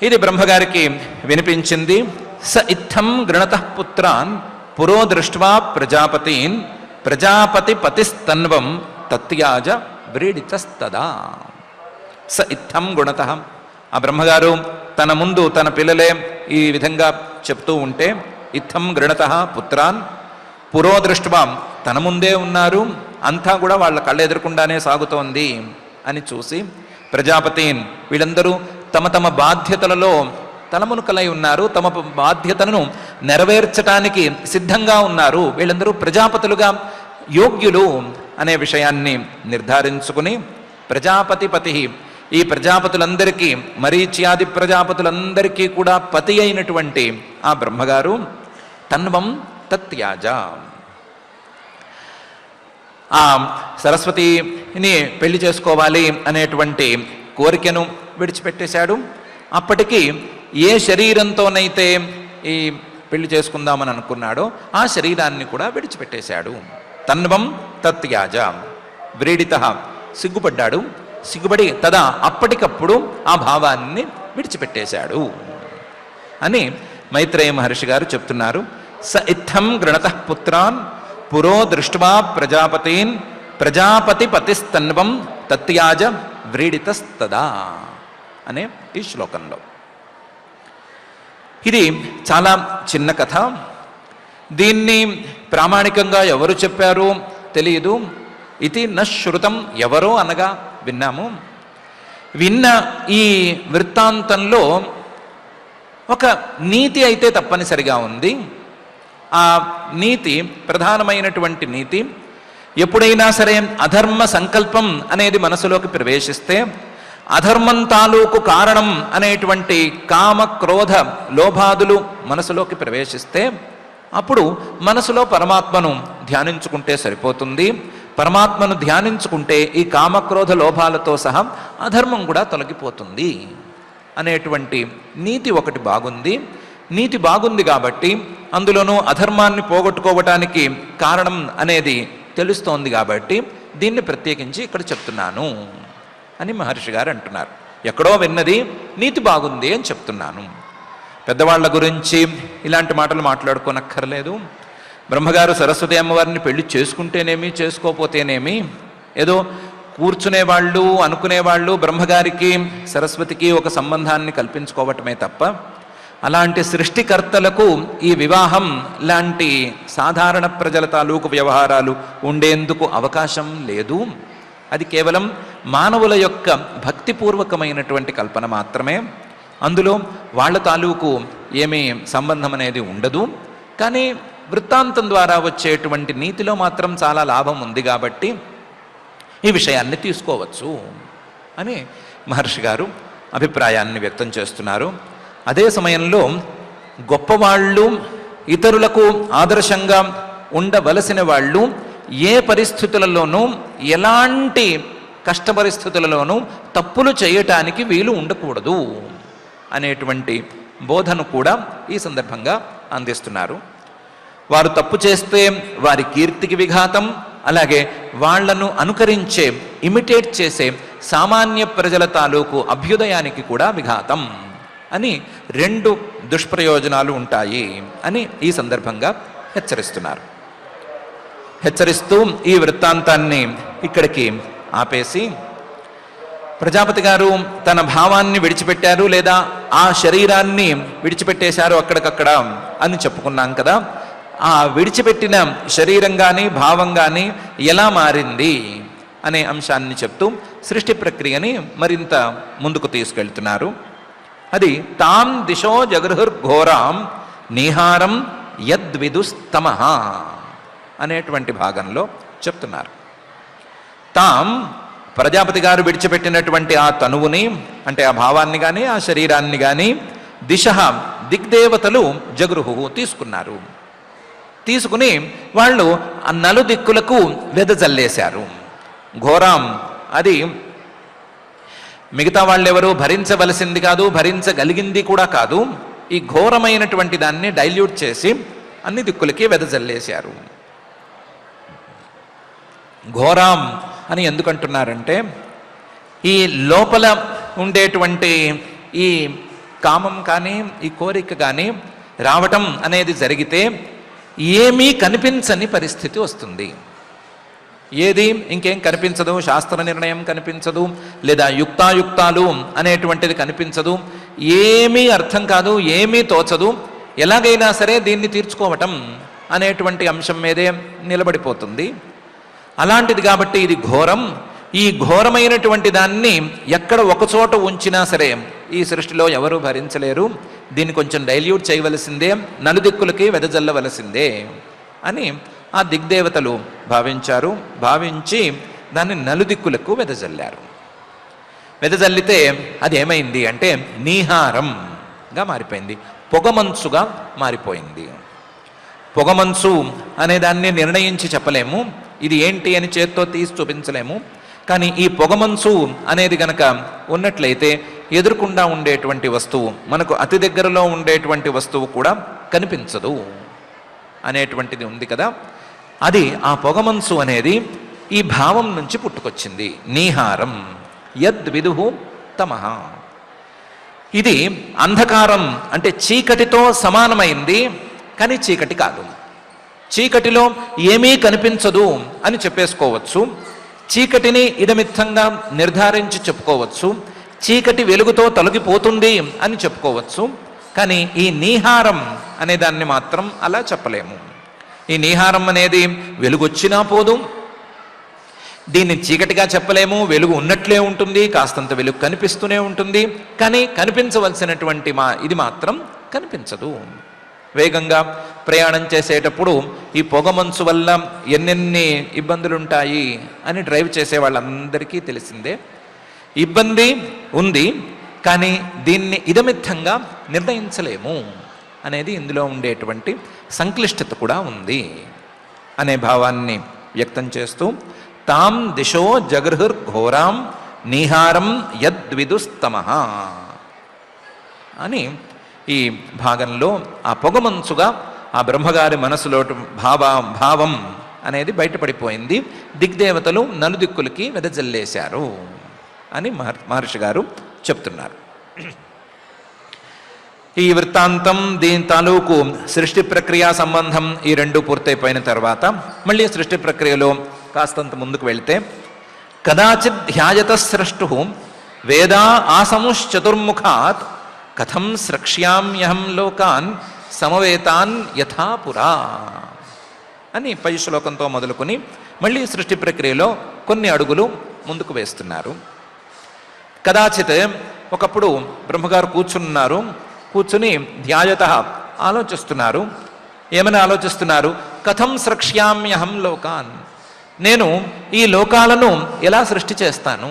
ఇది బ్రహ్మగారికి వినిపించింది. స ఇత్థం గృణతః పుత్రాన్ పురో దృష్ట్వా ప్రజాపతీన్ ప్రజాపతి పతిస్తన్వం తత్యాజ వ్రీడితస్తదా. స ఇత్థం గుణతః. ఆ బ్రహ్మగారు తన ముందు తన పిల్లలే ఈ విధంగా చెప్తూ ఉంటే, ఇత్థం గృణతః పుత్రాన్ పురో దృష్ట్వా, తన ముందే ఉన్నారు, అంతా కూడా వాళ్ళ కళ్ళ ఎదురకుండానే సాగుతోంది అని చూసి, ప్రజాపతీన్, వీళ్ళందరూ తమ తమ బాధ్యతలలో తలమునకలై ఉన్నారు, తమ బాధ్యతలను నెరవేర్చటానికి సిద్ధంగా ఉన్నారు, వీళ్ళందరూ ప్రజాపతులుగా యోగ్యులు అనే విషయాన్ని నిర్ధారించుకుని, ప్రజాపతి ఈ ప్రజాపతులందరికీ, మరీచ్యాది ప్రజాపతులందరికీ కూడా పతి అయినటువంటి ఆ బ్రహ్మగారు తన్వం తత్యాజ, ఆ సరస్వతిని పెళ్లి చేసుకోవాలి అనేటువంటి కోరికను విడిచిపెట్టేశాడు. అప్పటికి ఏ శరీరంతోనైతే ఈ పెళ్లి చేసుకుందామని అనుకున్నాడో ఆ శరీరాన్ని కూడా విడిచిపెట్టేశాడు. తన్వం తత్యాజ వ్రీడిత, సిగ్గుపడ్డాడు. సిగ్గుపడి తదా అప్పటికప్పుడు ఆ భావాన్ని విడిచిపెట్టేశాడు అని మైత్రేయ మహర్షి గారు చెప్తున్నారు. స ఇత్థం గృణతః పుత్రాన్ పురో దృష్ట్వా ప్రజాపతీన్ ప్రజాపతి పతిస్తన్వం తత్యాజ వ్రీడితస్తదా అనే ఈ శ్లోకంలో. ఇది చాలా చిన్న కథ. దీన్ని ప్రామాణికంగా ఎవరు చెప్పారు తెలియదు. ఇది నశ్రుతం, ఎవరో అనగా విన్నాము. విన్న ఈ వృత్తాంతంలో ఒక నీతి అయితే తప్పనిసరిగా ఉంది. ఆ నీతి, ప్రధానమైనటువంటి నీతి, ఎప్పుడైనా సరే అధర్మ సంకల్పం అనేది మనసులోకి ప్రవేశిస్తే, అధర్మం తాలూకు కారణం అనేటువంటి కామ క్రోధ లోభాదులు మనసులోకి ప్రవేశిస్తే, అప్పుడు మనసులో పరమాత్మను ధ్యానించుకుంటే సరిపోతుంది. పరమాత్మను ధ్యానించుకుంటే ఈ కామక్రోధ లోభాలతో సహా అధర్మం కూడా తొలగిపోతుంది అనేటువంటి నీతి ఒకటి బాగుంది. నీతి బాగుంది కాబట్టి, అందులోనూ అధర్మాన్ని పోగొట్టుకోవటానికి కారణం అనేది తెలుస్తోంది కాబట్టి దీన్ని ప్రత్యేకించి ఇక్కడ చెప్తున్నాను అని మహర్షి గారు అంటున్నారు. ఎక్కడో విన్నది, నీతి బాగుంది అని చెప్తున్నాను. పెద్దవాళ్ల గురించి ఇలాంటి మాటలు మాట్లాడుకోనక్కర్లేదు. బ్రహ్మగారు సరస్వతి అమ్మవారిని పెళ్లి చేసుకుంటేనేమి, చేసుకోపోతేనేమి, ఏదో కూర్చునేవాళ్ళు అనుకునేవాళ్ళు బ్రహ్మగారికి సరస్వతికి ఒక సంబంధాన్ని కల్పించుకోవటమే తప్ప, అలాంటి సృష్టికర్తలకు ఈ వివాహం లాంటి సాధారణ ప్రజల తాలూకు వ్యవహారాలు ఉండేందుకు అవకాశం లేదు. అది కేవలం మానవుల యొక్క భక్తిపూర్వకమైనటువంటి కల్పన మాత్రమే. అందులో వాళ్ళ తాలూకు ఏమీ సంబంధం అనేది ఉండదు. కానీ వృత్తాంతం ద్వారా వచ్చేటువంటి నీతిలో మాత్రం చాలా లాభం ఉంది కాబట్టి ఈ విషయాన్ని తీసుకోవచ్చు అని మహర్షి గారు అభిప్రాయాన్ని వ్యక్తం చేస్తున్నారు. అదే సమయంలో గొప్పవాళ్ళు, ఇతరులకు ఆదర్శంగా ఉండవలసిన వాళ్ళు ఏ పరిస్థితులలోనూ, ఎలాంటి కష్ట పరిస్థితులలోనూ తప్పులు చేయటానికి వీలు ఉండకూడదు అనేటువంటి బోధను కూడా ఈ సందర్భంగా అందిస్తున్నారు. వారు తప్పు చేస్తే వారి కీర్తికి విఘాతం, అలాగే వాళ్లను అనుకరించే, ఇమిటేట్ చేసే సామాన్య ప్రజల తాలూకు అభ్యుదయానికి కూడా విఘాతం అని 2 దుష్ప్రయోజనాలు ఉంటాయి అని ఈ సందర్భంగా హెచ్చరిస్తున్నారు. హెచ్చరిస్తూ ఈ వృత్తాంతాన్ని ఇక్కడికి ఆపేసి, ప్రజాపతి గారు తన భావాన్ని విడిచిపెట్టారు, లేదా ఆ శరీరాన్ని విడిచిపెట్టేశారు అక్కడికక్కడ అని చెప్పుకున్నాం కదా. ఆ విడిచిపెట్టిన శరీరం కానీ భావం కానీ ఎలా మారింది అనే అంశాన్ని చెప్తూ సృష్టి ప్రక్రియని మరింత ముందుకు తీసుకెళ్తున్నారు. అది తాం దిశో జగృహుర్ఘోరాం నిహారం యద్విదుస్తమః అనేటువంటి భాగంలో చెప్తున్నారు. తాం ప్రజాపతి గారు విడిచిపెట్టినటువంటి ఆ తనువుని, అంటే ఆ భావాన్ని కానీ ఆ శరీరాన్ని కానీ, దిశ దిగ్దేవతలు జగృహు తీసుకున్నారు. తీసుకుని వాళ్ళు ఆ నలుదిక్కులకు వెదజల్లేశారు. ఘోరాం అది మిగతా వాళ్ళెవరూ భరించవలసింది కాదు, భరించగలిగింది కూడా కాదు. ఈ ఘోరమైనటువంటి దాన్ని డైల్యూట్ చేసి అన్ని దిక్కులకి వెదజల్లేశారు. ఘోరాం అని ఎందుకంటున్నారంటే, ఈ లోపల ఉండేటువంటి ఈ కామం కానీ ఈ కోరిక కానీ రావటం అనేది జరిగితే ఏమీ కనిపించని పరిస్థితి వస్తుంది. ఏది ఇంకేం కనిపించదు, శాస్త్ర నిర్ణయం కనిపించదు, లేదా యుక్తాయుక్తాలు అనేటువంటిది కనిపించదు, ఏమీ అర్థం కాదు, ఏమీ తోచదు. ఎలాగైనా సరే దీన్ని తీర్చుకోవటం అనేటువంటి అంశం మీదే నిలబడిపోతుంది. అలాంటిది కాబట్టి ఇది ఘోరం. ఈ ఘోరమైనటువంటి దాన్ని ఎక్కడ ఒకచోట ఉంచినా సరే ఈ సృష్టిలో ఎవరూ భరించలేరు. దీన్ని కొంచెం డైల్యూట్ చేయవలసిందే, నలుదిక్కులకి వెదజల్లవలసిందే అని ఆ దిగ్దేవతలు భావించారు. భావించి దాన్ని నలుదిక్కులకు వెదజల్లారు. వెదజల్లితే అది ఏమైంది అంటే నీహారంగా మారిపోయింది, పొగమంచుగా మారిపోయింది. పొగమంచు అనే దాన్ని నిర్ణయించి చెప్పలేము, ఇది ఏంటి అని చేత్తో తీసి చూపించలేము. కానీ ఈ పొగమంచు అనేది గనక ఉన్నట్లయితే ఎదురుకుండా ఉండేటువంటి వస్తువు, మనకు అతి దగ్గరలో ఉండేటువంటి వస్తువు కూడా కనిపించదు అనేటువంటిది ఉంది కదా. అది ఆ పొగమంచు అనేది ఈ భావం నుంచి పుట్టుకొచ్చింది. నీహారం యద్విదుః తమః. ఇది అంధకారం అంటే చీకటితో సమానమైంది, కానీ చీకటి కాదు. చీకటిలో ఏమీ కనిపించదు అని చెప్పేసుకోవచ్చు. చీకటిని ఇదమిత్తంగా నిర్ధారించి చెప్పుకోవచ్చు. చీకటి వెలుగుతో తొలగిపోతుంది అని చెప్పుకోవచ్చు. కానీ ఈ నీహారం అనే దాన్ని మాత్రం అలా చెప్పలేము. ఈ నీహారం అనేది వెలుగొచ్చినా పోదు, దీన్ని చీకటిగా చెప్పలేము. వెలుగు ఉన్నట్లే ఉంటుంది, కాస్తంత వెలుగు కనిపిస్తూనే ఉంటుంది, కానీ కనిపించవలసినటువంటి ఇది మాత్రం కనిపించదు. వేగంగా ప్రయాణం చేసేటప్పుడు ఈ పొగమంచు వల్ల ఎన్నెన్ని ఇబ్బందులుంటాయి అని డ్రైవ్ చేసే వాళ్ళందరికీ తెలిసిందే. ఇబ్బంది ఉంది, కానీ దీన్ని ఇదమిత్తంగా నిర్ణయించలేము అనేది ఇందులో ఉండేటువంటి సంక్లిష్టత కూడా ఉంది అనే భావాన్ని వ్యక్తం చేస్తూ తాం దిశో జగృహుర్ఘోరాం నీహారం యద్విదుస్తమః అని ఈ భాగంలో ఆ పొగమంచుగా ఆ బ్రహ్మగారి మనసులో భావం అనేది బయటపడిపోయింది. దిగ్దేవతలు నలుదిక్కులకి వెదజల్లేశారు అని మహర్షి గారు చెప్తున్నారు. ఈ వృత్తాంతం, దీని తాలూకు సృష్టి ప్రక్రియ సంబంధం ఈ రెండు పూర్తయిపోయిన తర్వాత మళ్ళీ సృష్టి ప్రక్రియలో కాస్తంత ముందుకు వెళితే కదాచిత్ ధ్యాయత సృష్టు వేదా ఆసముశ్చతుర్ముఖాత్ కథం స్రక్ష్యామ్యహం లోకాన్ సమవేతాన్ యథాపురా అని పై శ్లోకంతో మొదలుకొని మళ్ళీ సృష్టి ప్రక్రియలో కొన్ని అడుగులు ముందుకు వేస్తున్నారు. కదాచిత్ ఒకప్పుడు బ్రహ్మగారు కూర్చున్నారు. కూర్చుని ధ్యాయత ఆలోచిస్తున్నారు. ఏమని ఆలోచిస్తున్నారు? కథం స్రక్ష్యామ్యహం లోకాన్, నేను ఈ లోకాలను ఎలా సృష్టి చేస్తాను,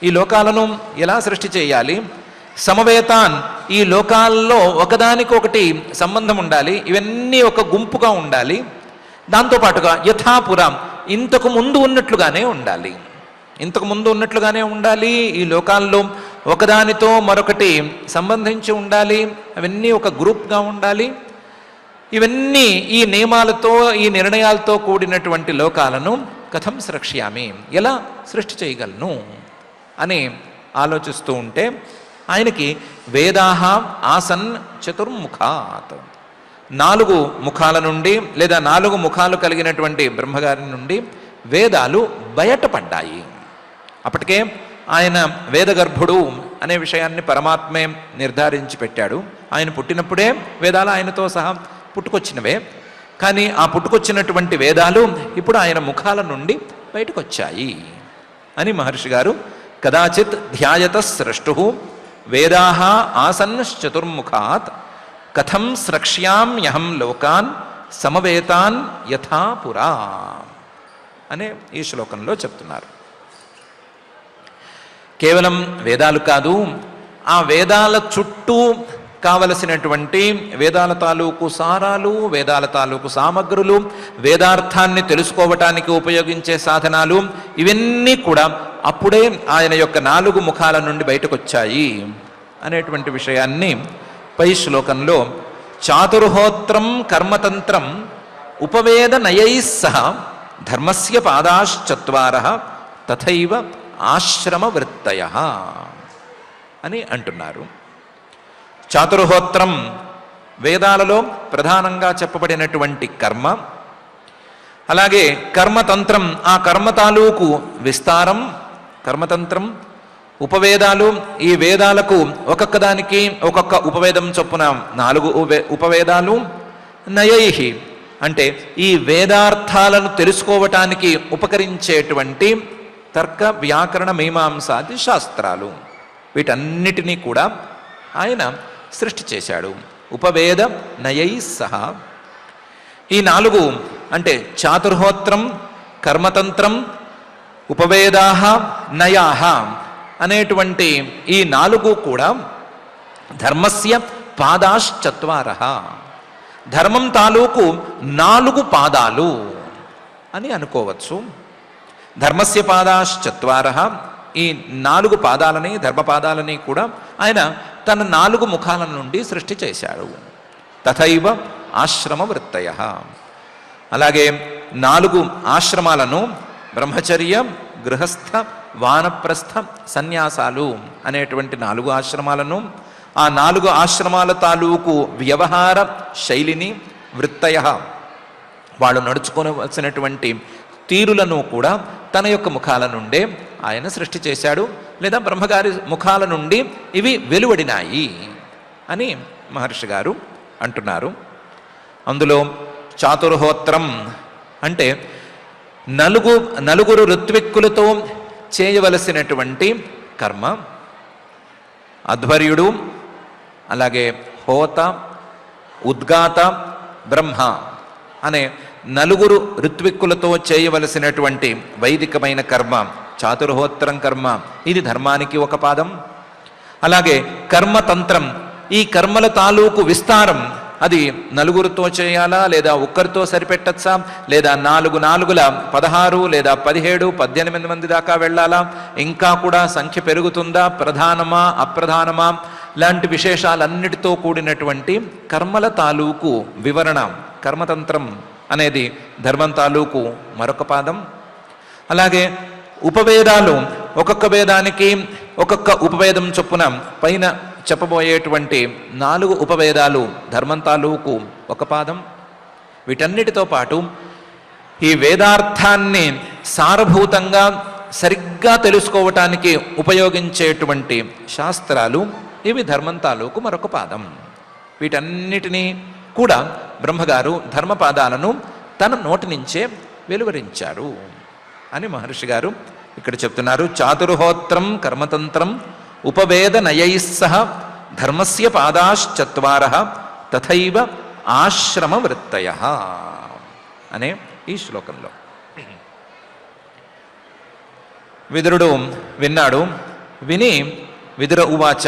ఈ లోకాలను ఎలా సృష్టి చేయాలి, సమవేతాన్, ఈ లోకాల్లో ఒకదానికొకటి సంబంధం ఉండాలి, ఇవన్నీ ఒక గుంపుగా ఉండాలి, దాంతోపాటుగా యథాపురం, ఇంతకు ముందు ఉన్నట్లుగానే ఉండాలి, ఇంతకు ముందు ఉన్నట్లుగానే ఉండాలి, ఈ లోకాల్లో ఒకదానితో మరొకటి సంబంధించి ఉండాలి, అవన్నీ ఒక గ్రూప్గా ఉండాలి. ఇవన్నీ ఈ నియమాలతో ఈ నిర్ణయాలతో కూడినటువంటి లోకాలను కథం స్రక్ష్యామి, ఎలా సృష్టి చేయగలను అని ఆలోచిస్తూ ఉంటే ఆయనకి వేదాహ ఆసన్ చతుర్ముఖాత్, 4 ముఖాల నుండి లేదా 4 ముఖాలు కలిగినటువంటి బ్రహ్మగారి నుండి వేదాలు బయటపడ్డాయి. అప్పటికే ఆయన వేదగర్భుడు అనే విషయాన్ని పరమాత్మే నిర్ధారించి పెట్టాడు. ఆయన పుట్టినప్పుడే వేదాలు ఆయనతో సహా పుట్టుకొచ్చినవే. కానీ ఆ పుట్టుకొచ్చినటువంటి వేదాలు ఇప్పుడు ఆయన ముఖాల నుండి బయటకు వచ్చాయి అని మహర్షి గారు కదాచిత్ ధ్యాయత స్రష్టు వేదాహ ఆసన్ చతుర్ముఖాత్ కథం స్రక్ష్యామ్యహం లోకాన్ సమవేతాన్ యథా పురా అనే ఈ శ్లోకంలో చెప్తున్నారు. కేవలం వేదాలు కాదు, ఆ వేదాల చుట్టూ కావలసినటువంటి వేదాల తాలూకు సారాలు, వేదాల తాలూకు సామగ్రులు, వేదార్థాన్ని తెలుసుకోవటానికి ఉపయోగించే సాధనాలు, ఇవన్నీ కూడా అప్పుడే ఆయన యొక్క 4 ముఖాల నుండి బయటకు వచ్చాయి అనేటువంటి విషయాన్ని పై శ్లోకంలో చాతుర్హోత్రం కర్మతంత్రం ఉపవేద నయై సహ ధర్మస్య పాదాశ్చత్వారః తథైవ ఆశ్రమ వృత్తయః అని అంటున్నారు. చాతుర్హోత్రం వేదాలలో ప్రధానంగా చెప్పబడినటువంటి కర్మ, అలాగే కర్మతంత్రం ఆ కర్మ తాలూకు విస్తారం, కర్మతంత్రం, ఉపవేదాలు, ఈ వేదాలకు ఒక్కొక్క దానికి ఒక్కొక్క ఉపవేదం చొప్పున 4 ఉపవేదాలు, నయైహి అంటే ఈ వేదార్థాలను తెలుసుకోవటానికి ఉపకరించేటువంటి తర్క వ్యాకరణ మీమాంసాది శాస్త్రాలు, వీటన్నిటినీ కూడా ఆయన సృష్టి చేశాడు. ఉపవేద నయై సహా ఈ 4 అంటే చాతుర్హోత్రం, కర్మతంత్రం, ఉపవేదాహ, నయాహ అనేటువంటి ఈ 4 కూడా ధర్మస్య పాదాశ్చత్వారః, ధర్మం తాలూకు 4 పాదాలు అని అనుకోవచ్చు. ధర్మస్య పాదాశ్చత్వారః, ఈ 4 పాదాలని, ధర్మపాదాలని కూడా ఆయన తన 4 ముఖాల నుండి సృష్టి చేశాడు. తథైవ ఆశ్రమ వృత్తయః, అలాగే 4 ఆశ్రమాలను బ్రహ్మచర్య, గృహస్థ, వానప్రస్థ, సన్యాసాలు అనేటువంటి 4 ఆశ్రమాలను, ఆ 4 ఆశ్రమాల తాలూకు వ్యవహార శైలిని, వృత్తయః వాళ్ళు నడుచుకోవలసినటువంటి తీరులను కూడా తన యొక్క ముఖాల నుండే ఆయన సృష్టి చేశాడు, లేదా బ్రహ్మగారి ముఖాల నుండి ఇవి వెలువడినాయి అని మహర్షి గారు అంటున్నారు. అందులో చాతుర్హోత్రం అంటే 4 ఋత్విక్కులతో చేయవలసినటువంటి కర్మ, అధ్వర్యుడు, అలాగే హోత, ఉద్గాత, బ్రహ్మ అనే 4 ఋత్విక్కులతో చేయవలసినటువంటి వైదికమైన కర్మ చాతుర్హోత్రం కర్మ, ఇది ధర్మానికి ఒక పాదం. అలాగే కర్మతంత్రం, ఈ కర్మల తాలూకు విస్తారం, అది 4తో చేయాలా లేదా ఒక్కరితో సరిపెట్టచ్చా, లేదా 4 16 లేదా 17 18 మంది దాకా వెళ్ళాలా, ఇంకా కూడా సంఖ్య పెరుగుతుందా, ప్రధానమా అప్రధానమా లాంటి విశేషాలన్నిటితో కూడినటువంటి కర్మల తాలూకు వివరణ, కర్మతంత్రం అనేది ధర్మం తాలూకు మరొక పాదం. అలాగే ఉపవేదాలు, ఒక్కొక్క వేదానికి ఒక్కొక్క ఉపవేదం చొప్పున పైన చెప్పబోయేటువంటి 4 ఉపవేదాలు ధర్మం తాలూకు ఒక పాదం. వీటన్నిటితో పాటు ఈ వేదార్థాన్ని సారభూతంగా సరిగ్గా తెలుసుకోవటానికి ఉపయోగించేటువంటి శాస్త్రాలు, ఇవి ధర్మం తాలూకు మరొక పాదం. వీటన్నిటినీ కూడా బ్రహ్మగారు ధర్మపాదాలను తన నోటి నుంచే వెలువరించారు అని మహర్షి గారు ఇక్కడ చెప్తున్నారు. చాతుర్హోత్రం కర్మతంత్రం ఉపవేదనయైః సహ ధర్మస్య పాదాశ్చత్వారః తథైవ ఆశ్రమవృత్తయః అనే ఈ శ్లోకంలో విదురుడు విన్నాడు. విని విదుర ఉవాచ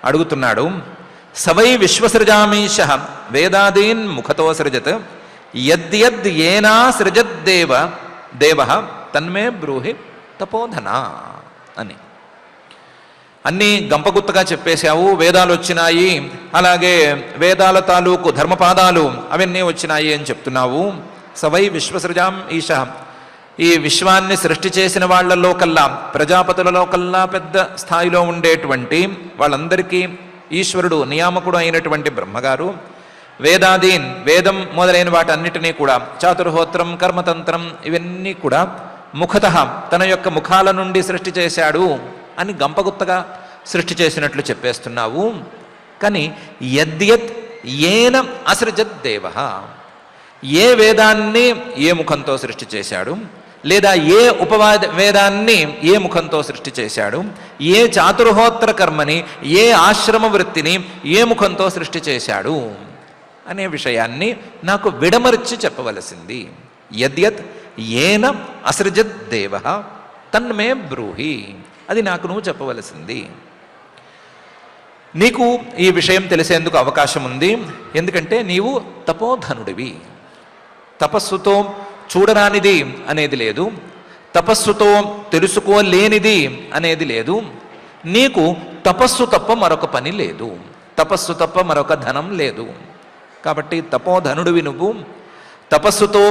అడుగుతున్నాడు, సవై విశ్వసృజామీశః వేదాదీన్ ముఖతో సృజత్ యద్యద్ ఏనా సృజద్దేవ దేవః తన్మే బ్రూహి తపోధనా అని. అన్నీ గంపగుత్తగా చెప్పేశావు. వేదాలు వచ్చినాయి, అలాగే వేదాల తాలూకు ధర్మపాదాలు అవన్నీ వచ్చినాయి అని చెప్తున్నావు. సవై విశ్వసృజాం ఈశః, ఈ విశ్వాన్ని సృష్టి చేసిన వాళ్లలో కల్లా, ప్రజాపతులలో కల్లా పెద్ద స్థాయిలో ఉండేటువంటి వాళ్ళందరికీ ఈశ్వరుడు నియామకుడు అయినటువంటి బ్రహ్మగారు వేదాదీన్, వేదం మొదలైన వాటన్నిటినీ కూడా, చాతుర్హోత్రం, కర్మతంత్రం ఇవన్నీ కూడా ముఖతః తన యొక్క ముఖాల నుండి సృష్టి చేశాడు అని గంపగుత్తగా సృష్టి చేసినట్లు చెప్పేస్తున్నావు. కానీ యద్యత్ ఏన అసృజత్ దేవః, ఏ వేదాన్ని ఏ ముఖంతో సృష్టి చేశాడు, లేదా ఏ వేదాన్ని ఏ ముఖంతో సృష్టి చేశాడు, ఏ చాతుర్హోత్ర కర్మని, ఏ ఆశ్రమ వృత్తిని ఏ ముఖంతో సృష్టి చేశాడు అనే విషయాన్ని నాకు విడమర్చి చెప్పవలసింది. యద్యత్ ఏన అసృజత్ దేవః తన్మే బ్రూహి, అది నాకు నువ్వు చెప్పవలసింది. నీకు ఈ విషయం తెలిసేందుకు అవకాశం ఉంది, ఎందుకంటే నీవు తపోధనుడివి. తపస్సుతో చూడరానిది అనేది లేదు, తపస్సుతో తెలుసుకోలేనిది అనేది లేదు. నీకు తపస్సు తప్ప మరొక పని లేదు, తపస్సు తప్ప మరొక ధనం లేదు. కాబట్టి తపోధనుడివి నువ్వు. తపస్సుతో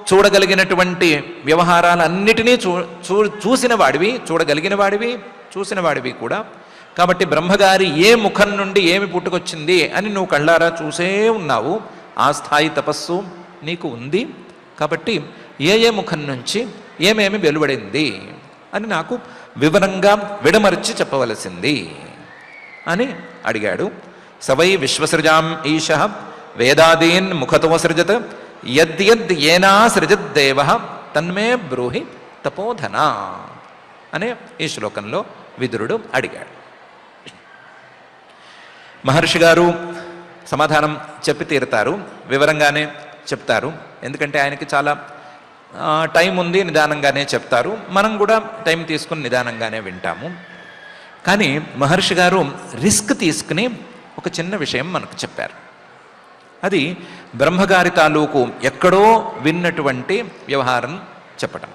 చూడగలిగినటువంటి వ్యవహారాలన్నిటినీ చూసిన వాడివి, చూడగలిగిన వాడివి, చూసిన వాడివి కూడా. కాబట్టి బ్రహ్మగారి ఏ ముఖం నుండి ఏమి పుట్టుకొచ్చింది అని నువ్వు కళ్ళారా చూసే ఉన్నావు. ఆ స్థాయి తపస్సు నీకు ఉంది. కాబట్టి ఏ ముఖం నుంచి ఏమేమి వెలువడింది అని నాకు వివరంగా విడమర్చి చెప్పవలసింది అని అడిగాడు. సవై విశ్వసృజాం ఈశః వేదాదీన్ ముఖతో సృజత్ యద్యద్ ఏనా సృజద్దేవః తన్మే బ్రూహి తపోధనా అనే ఈ శ్లోకంలో విదురుడు అడిగాడు. మహర్షి గారు సమాధానం చెప్పి తీరుతారు, వివరంగానే చెప్తారు. ఎందుకంటే ఆయనకి చాలా టైం ఉంది, నిదానంగానే చెప్తారు. మనం కూడా టైం తీసుకుని నిదానంగానే వింటాము. కానీ మహర్షి గారు రిస్క్ తీసుకుని ఒక చిన్న విషయం మనకు చెప్పారు. అది బ్రహ్మగారి తాలూకు ఎక్కడో విన్నటువంటి వ్యవహారం చెప్పటం.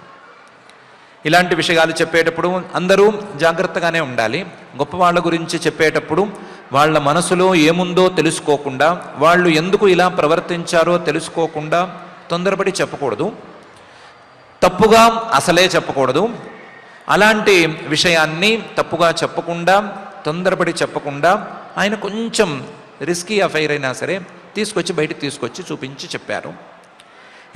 ఇలాంటి విషయాలు చెప్పేటప్పుడు అందరూ జాగ్రత్తగానే ఉండాలి. గొప్పవాళ్ళ గురించి చెప్పేటప్పుడు వాళ్ళ మనసులో ఏముందో తెలుసుకోకుండా, వాళ్ళు ఎందుకు ఇలా ప్రవర్తించారో తెలుసుకోకుండా తొందరపడి చెప్పకూడదు, తప్పుగా అసలే చెప్పకూడదు. అలాంటి విషయాన్ని తప్పుగా చెప్పకుండా, తొందరపడి చెప్పకుండా ఆయన కొంచెం రిస్కీ అఫైర్ అయినా సరే తీసుకొచ్చి బయటికి తీసుకొచ్చి చూపించి చెప్పారు.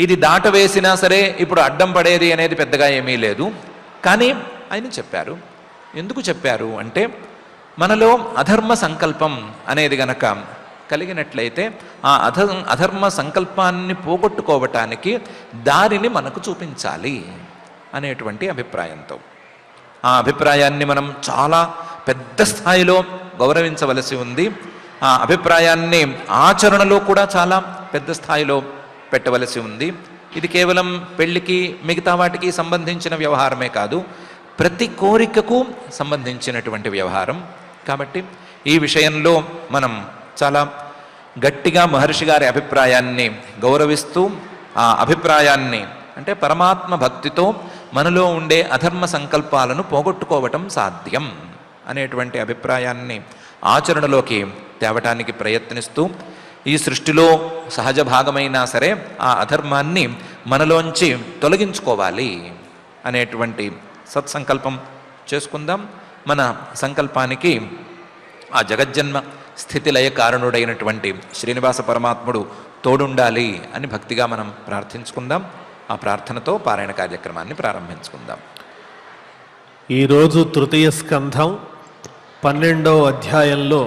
ఇది దాటవేసినా సరే ఇప్పుడు అడ్డం పడేది అనేది పెద్దగా ఏమీ లేదు. కానీ ఆయన చెప్పారు. ఎందుకు చెప్పారు అంటే, మనలో అధర్మ సంకల్పం అనేది గనక కలిగినట్లయితే ఆ అధర్మ సంకల్పాన్ని పోగొట్టుకోవటానికి దారిని మనకు చూపించాలి అనేటువంటి అభిప్రాయంతో, ఆ అభిప్రాయాన్ని మనం చాలా పెద్ద స్థాయిలో గౌరవించవలసి ఉంది. ఆ అభిప్రాయాన్ని ఆచరణలో కూడా చాలా పెద్ద స్థాయిలో పెట్టవలసి ఉంది. ఇది కేవలం పెళ్లికి మిగతా వాటికి సంబంధించిన వ్యవహారమే కాదు, ప్రతి కోరికకు సంబంధించినటువంటి వ్యవహారం. కాబట్టి ఈ విషయంలో మనం చాలా గట్టిగా మహర్షి గారి అభిప్రాయాన్ని గౌరవిస్తూ, ఆ అభిప్రాయాన్ని అంటే పరమాత్మ భక్తితో మనలో ఉండే అధర్మ సంకల్పాలను పోగొట్టుకోవటం సాధ్యం అనేటువంటి అభిప్రాయాన్ని ఆచరణలోకి తేవటానికి ప్రయత్నిస్తూ, ఈ సృష్టిలో సహజ భాగమైనా సరే ఆ అధర్మాన్ని మనలోంచి తొలగించుకోవాలి అనేటువంటి సత్సంకల్పం చేసుకుందాం. మన సంకల్పానికి ఆ జగజ్జన్మ స్థితిలయ కారణుడైనటువంటి శ్రీనివాస పరమాత్ముడు తోడుండాలి అని భక్తిగా మనం ప్రార్థించుకుందాం. ఆ ప్రార్థనతో పారాయణ కార్యక్రమాన్ని ప్రారంభించుకుందాం. ఈరోజు తృతీయ స్కంధం 12వ అధ్యాయంలో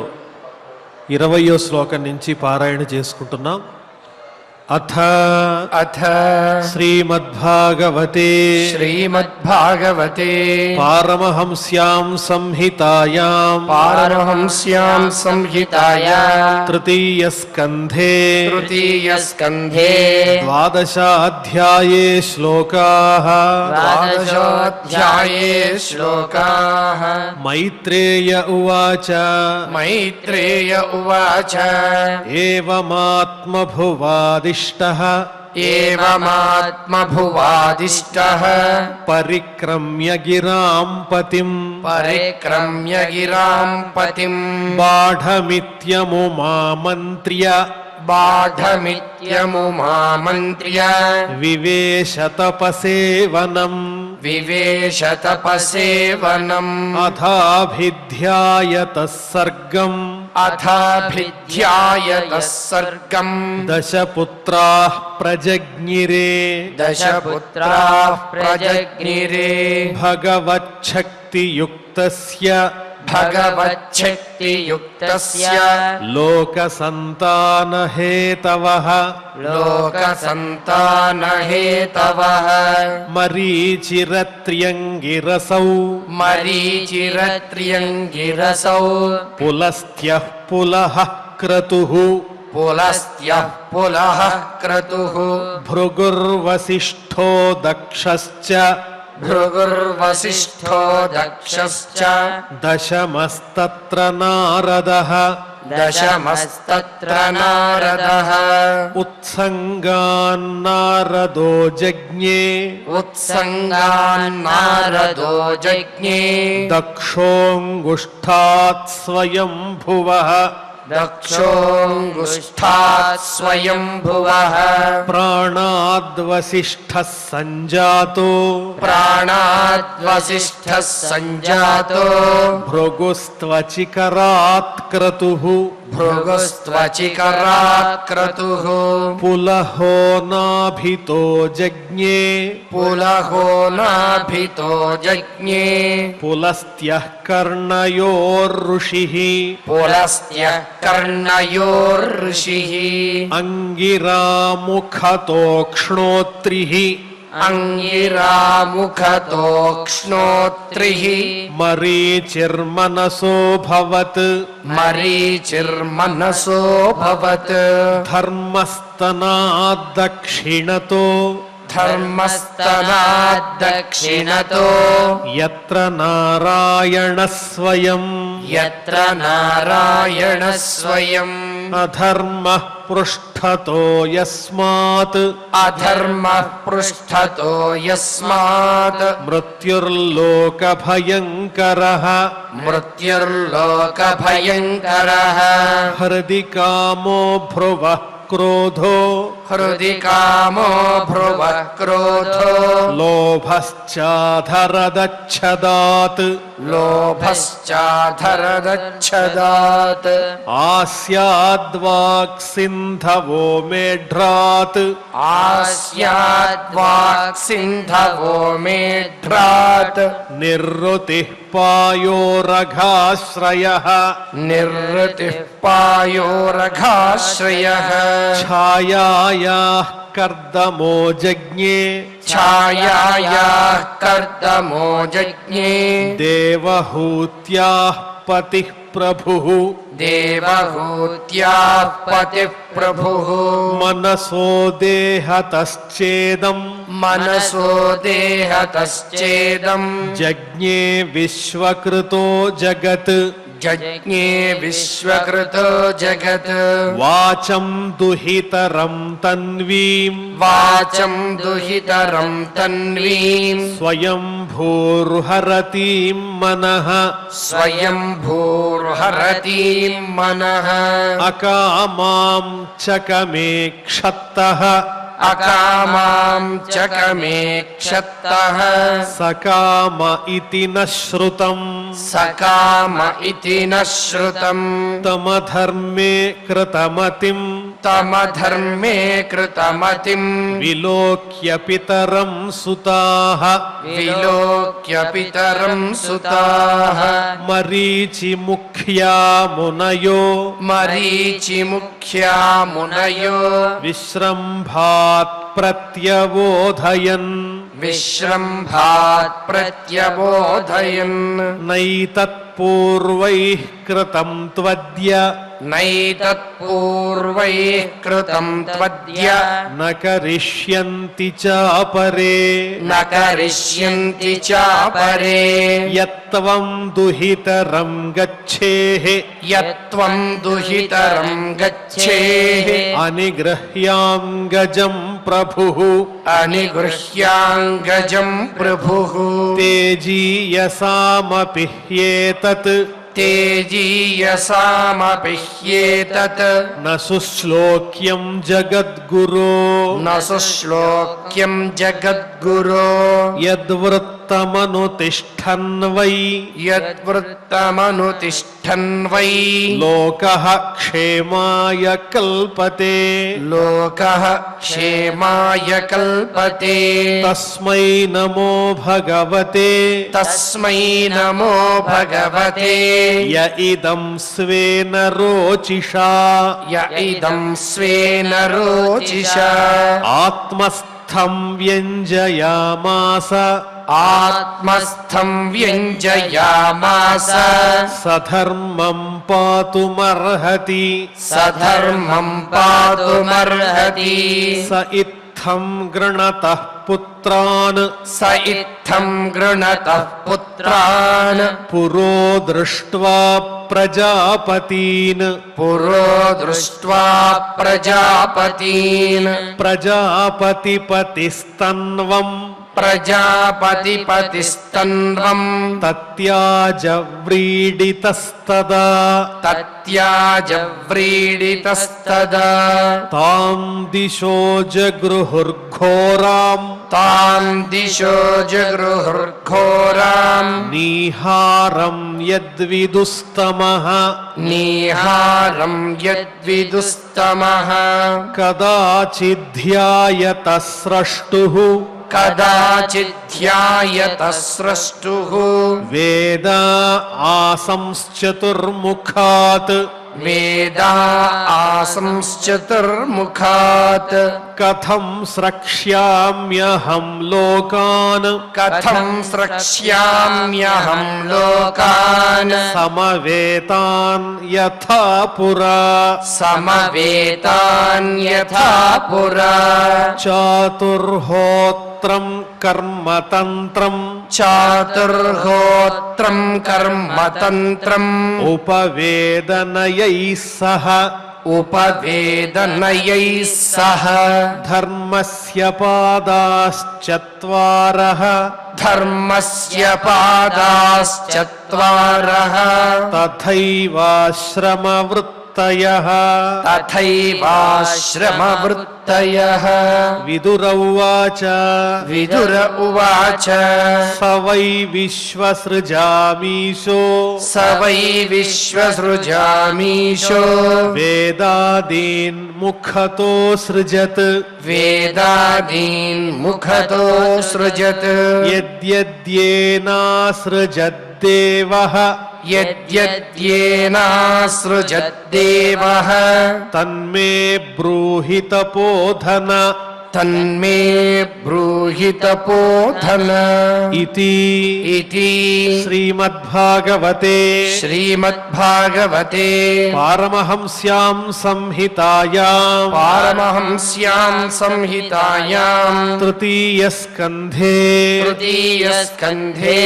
20వ శ్లోకం నుంచి పారాయణ చేసుకుంటున్నాం. अथ अथ श्रीमद्भागवते श्रीमद्भागवते पारमहंस्यां संहितायां पारमहंस्यां संहितायां तृतीयस्कन्धे तृतीयस्कन्धे द्वादशाध्याये श्लोकाः द्वादशोऽध्याये श्लोकाः मैत्रेय उवाच मैत्रेय उवाच एवमात्मभुवादिष्टः एवमात्मभुवादिष्टः परिक्रम्य गिरां पतिं परिक्रम्य गिरां पतिम् बाढमित्यमुमामन्त्र्य बाढमित्यमुमामन्त्र्य विवेशतपसेवनम् विवेशतपसेवनम् अथाभिध्यायतः सर्गम् अथाभिध्यायतः सर्गम् दशपुत्राः प्रजज्ञिरे दशपुत्राः प्रजज्ञिरे भगवच्छक्तियुक्तस्य भगवच्छक्तियुक्तस्य लोकसन्तानहेतवः लोकसन्तानहेतवः मरीचिरत्र्यङ्गिरसौ मरीचिरत्र्यङ्गिरसौ पुलस्त्यः पुलः क्रतुः पुलस्त्यः पुलः क्रतुः भृगुर्वसिष्ठो दक्षश्च भृगुर्वसिष्ठो दक्षश्च दशमस्तत्र नारदः दशमस्तत्र नारदः उत्सङ्गान्नारदो जज्ञे उत्सङ्गान्नारदो जज्ञे दक्षोऽङ्गुष्ठात् स्वयंभुवः दक्षोऽङ्गुष्ठात् स्वयंभुवः प्राणाद्वसिष्ठः सञ्जातो प्राणाद्वसिष्ठः सञ्जातो भृगुस्त्वचिकरात् क्रतुः भृगुस्त्वचिकरात् क्रतुः पुलहो नाभितो जज्ञे पुलहो नाभितो जज्ञे पुलस्त्यः कर्णयोर्ऋषिः पुलस्त्यः कर्णयोर्ऋषिः अङ्गिरामुखतोक्ष्णोत्रिः अङ्गिरामुखतोक्ष्णोत्रिः मरीचिर्मनसोऽभवत् मरीचिर्मनसोऽभवत् धर्मस्तनाद्दक्षिणतो धर्मस्तनाद्दक्षिणतो यत्र नारायणः स्वयं यत्र नारायणः स्वयम् अधर्मः पृष्ठतो यस्मात् अधर्मः पृष्ठतो यस्मात् मृत्युर्लोकभयङ्करः मृत्युर्लोकभयङ्करः हृदि कामो भ्रुवः क्रोधो हृदि कामो भ्रुवः क्रोधो लोभश्चाधरदच्छदात् लोभश्चाधरदच्छदात् आस्याद्वाक्सिन्धवो मेढ्रात् आस्याद्वाक्सिन्धवो मेढ्रात् निर्वृतिः पायोरघाश्रयः निर्वृतिः पायोरघाश्रयः छायायाः कर्दमो जज्ञे छायायाः कर्दमो जज्ञे देवहूत्याः पतिः प्रभुः देवहूत्याः पतिः प्रभुः मनसो देहतश्चेदम् मनसो देहतश्चेदम् जज्ञे विश्वकृतो जगत् जज्ञे विश्वकृतो जगत् वाचं दुहितरं तन्वीम् वाचं दुहितरं तन्वीम् स्वयंभूर्हरतीं मनः स्वयंभूर्हरतीं मनः अकामां चकमे क्षत्तः अकामां चकमे क्षत्तः सकाम इति न श्रुतम् सकाम इति न श्रुतम् तमधर्मे कृतमतिम् उत्तमधर्मे कृतमतिं विलोक्य पितरं सुताः विलोक्य पितरं सुताः मरीचिमुख्या मुनयो मरीचिमुख्या मुनयो विश्रम्भात् प्रत्यबोधयन् विश्रम्भात् प्रत्यबोधयन् नैतत्पूर्वैः कृतं त्वद्य नैतत्पूर्वैः कृतं त्वद्य न करिष्यन्ति चापरे न करिष्यन्ति चापरे यत्त्वं दुहितरं गच्छेः यत्त्वं दुहितरं गच्छेः अनिगृह्याङ्गजं प्रभुः अनिगृह्याङ्गजं प्रभुः तेजीयसामपि ह्येतत् तेजीयसामपि ह्येतत् न सुश्लोक्यं जगद्गुरो न सुश्लोक्यं जगद्गुरो यद्वृत्तमनुतिष्ठन् वै यद्वृत्तमनुतिष्ठन् वै लोकः क्षेमाय कल्पते लोकः क्षेमाय कल्पते तस्मै नमो भगवते तस्मै नमो भगवते य इदं स्वेन रोचिषा य इदं स्वेन रोचिषा आत्मस्थं व्यञ्जयामास आत्मस्थं व्यञ्जयामास सधर्मं पातुमर्हति सधर्मं पातुमर्हति स इत्थं गृणतः पुत्रान् स इत्थं गृणतः पुत्रान् पुरो दृष्ट्वा प्रजापतीन् पुरो दृष्ट्वा प्रजापतीन् प्रजापतिपतिस्तन्वम् प्रजापतिपतिस्तन्वम् तत्याजव्रीडितस्तदा तत्याजव्रीडितस्तदा तां दिशो जगृहुर्घोराम् तां दिशो जगृहुर्घोराम् नीहारं यद्विदुस्तमः नीहारं यद्विदुस्तमः कदाचिध्यायतः स्रष्टुः कदाचिध्यायतः स्रष्टुः वेदा आसंश्चतुर्मुखात् वेदा आसंश्चतुर्मुखात् कथं स्रक्ष्याम्यहं लोकान् कथं स्रक्ष्याम्यहं लोकान् समवेतान् यथा पुरा समवेतान् यथा पुरा चातुर्होत्रं कर्मतन्त्रम् चातुर्होत्रं कर्मतन्त्रम् उपवेदनयैः सह उपवेदनयैः सह धर्मस्य पादाश्चत्वारः धर्मस्य पादाश्चत्वारः तथैवाश्रमवृत्तयः तथैवाश्रमवृत्तयः विदुरौवाच विदुर उवाच स वै विश्वसृजामीशो स वै विश्वसृजामीशो वेदादीन् मुखतो सृजत् वेदादीन् मुखतो सृजत् यद्यद्येनासृजद्देवः यद्यद्येनासृजद्देवः तन्मे ब्रूहि तपोधन तन्मे ब्रूहि तपोधन इति इति श्रीमद्भागवते श्रीमद्भागवते पारमहंस्यां संहितायां पारमहंस्यां संहितायां तृतीयस्कन्धे तृतीयस्कन्धे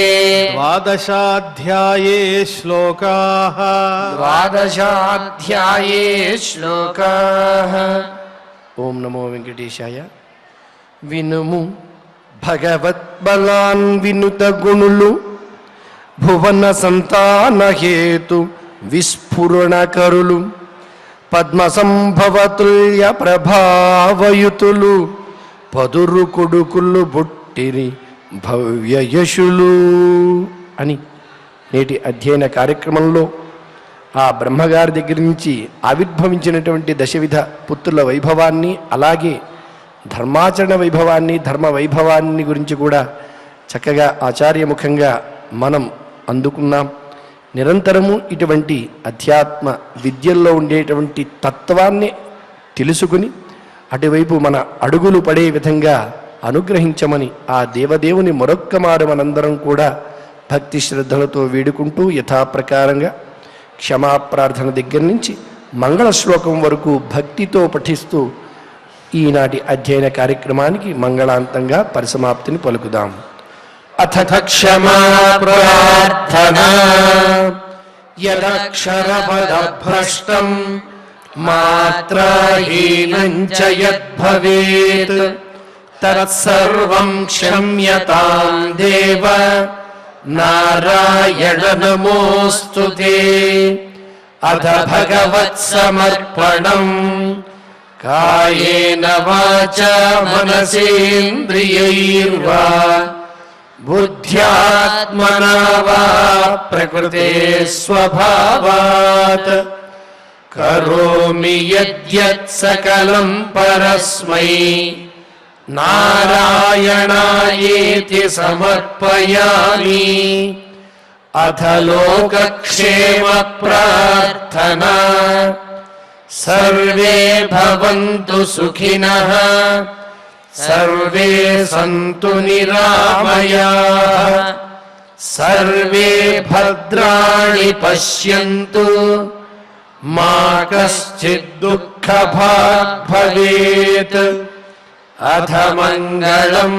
12 श्लोकाः 12 श्लोकाः। ఓం నమో వెంకటేశాయ. వినుము భగవద్బలాన్ వినుత గుణులు భువన సంతాన హేతు విస్ఫురణకరులు పద్మ సంభవతుల్య ప్రభావయుతులు పదురు కొడుకులు బుట్టిరి భవ్య యశులు అని నేటి అధ్యయన కార్యక్రమంలో ఆ బ్రహ్మగారి దగ్గర నుంచి ఆవిర్భవించినటువంటి దశవిధ పుత్రుల వైభవాన్ని, అలాగే ధర్మాచరణ వైభవాన్ని, ధర్మ వైభవాన్ని గురించి కూడా చక్కగా ఆచార్యముఖంగా మనం అందుకున్నాం. నిరంతరము ఇటువంటి అధ్యాత్మ విద్యల్లో ఉండేటువంటి తత్వాన్ని తెలుసుకుని అటువైపు మన అడుగులు పడే విధంగా అనుగ్రహించమని ఆ దేవదేవుని మరొక్క మారు మనందరం కూడా భక్తి శ్రద్ధలతో వేడుకుంటూ యథాప్రకారంగా క్షమాప్రార్థన దగ్గర నుంచి మంగళ శ్లోకం వరకు భక్తితో పఠిస్తూ ఈనాటి అధ్యయన కార్యక్రమానికి మంగళాంతంగా పరిసమాప్తిని పలుకుదాం. అథ క్షమా ప్రార్థనా యదక్షరపదభ్రష్టం మాత్రాహీనం చ యద్భవేత్ తత్సర్వం క్షమ్యతాం దేవ నారాయణ నమోస్తుతే. అథ భగవత్సమర్పణం కాయేన వాచా మనసేంద్రియైర్వా బుద్ధ్యాత్మనా వా ప్రకృతే స్వభావాత్ కరోమి యద్యత్ సకలం పరస్మై నారాయణాయేతి సమర్పయామి. అథ లోకక్షేమ ప్రార్థనా సర్వే భవంతు సుఖినః సర్వే సంతు నిరామయాః సర్వే భద్రాణి పశ్యంతు మా కశ్చిద్ దుఃఖభాగ్ భవేత్. అథ మంగళం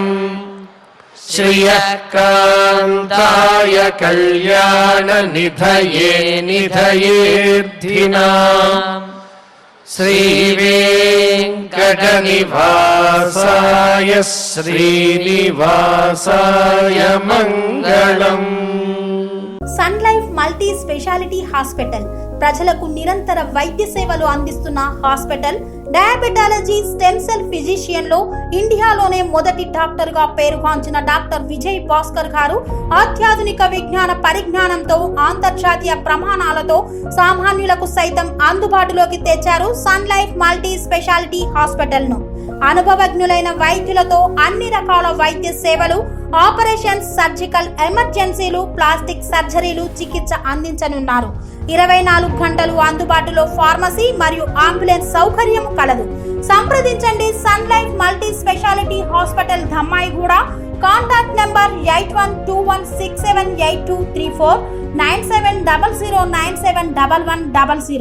శ్రియః కాంతాయ కళ్యాణ నిధయే నిధయేర్థినాం శ్రీవేంకటనివాసాయ శ్రీనివాసాయ మంగళం. Sun Life multi speciality hospital ప్రజలకు నిరంతర వైద్య సేవలు అందిస్తున్న hospital. Diabetology, stem cell physician లో ఇండియాలోనే మొదటి డాక్టర్ గా పేరుగాంచిన డాక్టర్ విజయ్ భాస్కర్ గారు అత్యాధునిక విజ్ఞాన పరిజ్ఞానంతో అంతర్జాతీయ ప్రమాణాలతో సామాన్యులకు సైతం అందుబాటులోకి తెచ్చారు Sun Life multi speciality hospital ను. అనుభవజ్ఞులైన వైద్యులతో అన్ని రకాల వైద్య సేవలు, ఆపరేషన్స్, సర్జికల్ ఎమర్జెన్సీలు, ప్లాస్టిక్ సర్జరీలు, చికిత్స అందించనున్నారు. 24 గంటలు అందుబాటులో ఫార్మసీ మరియు అంబులెన్స్ సౌకర్యం కలదు. సంప్రదించండి Sun Life multi speciality hospital, Dammaiguda. Contact number 8121678234 9700971100.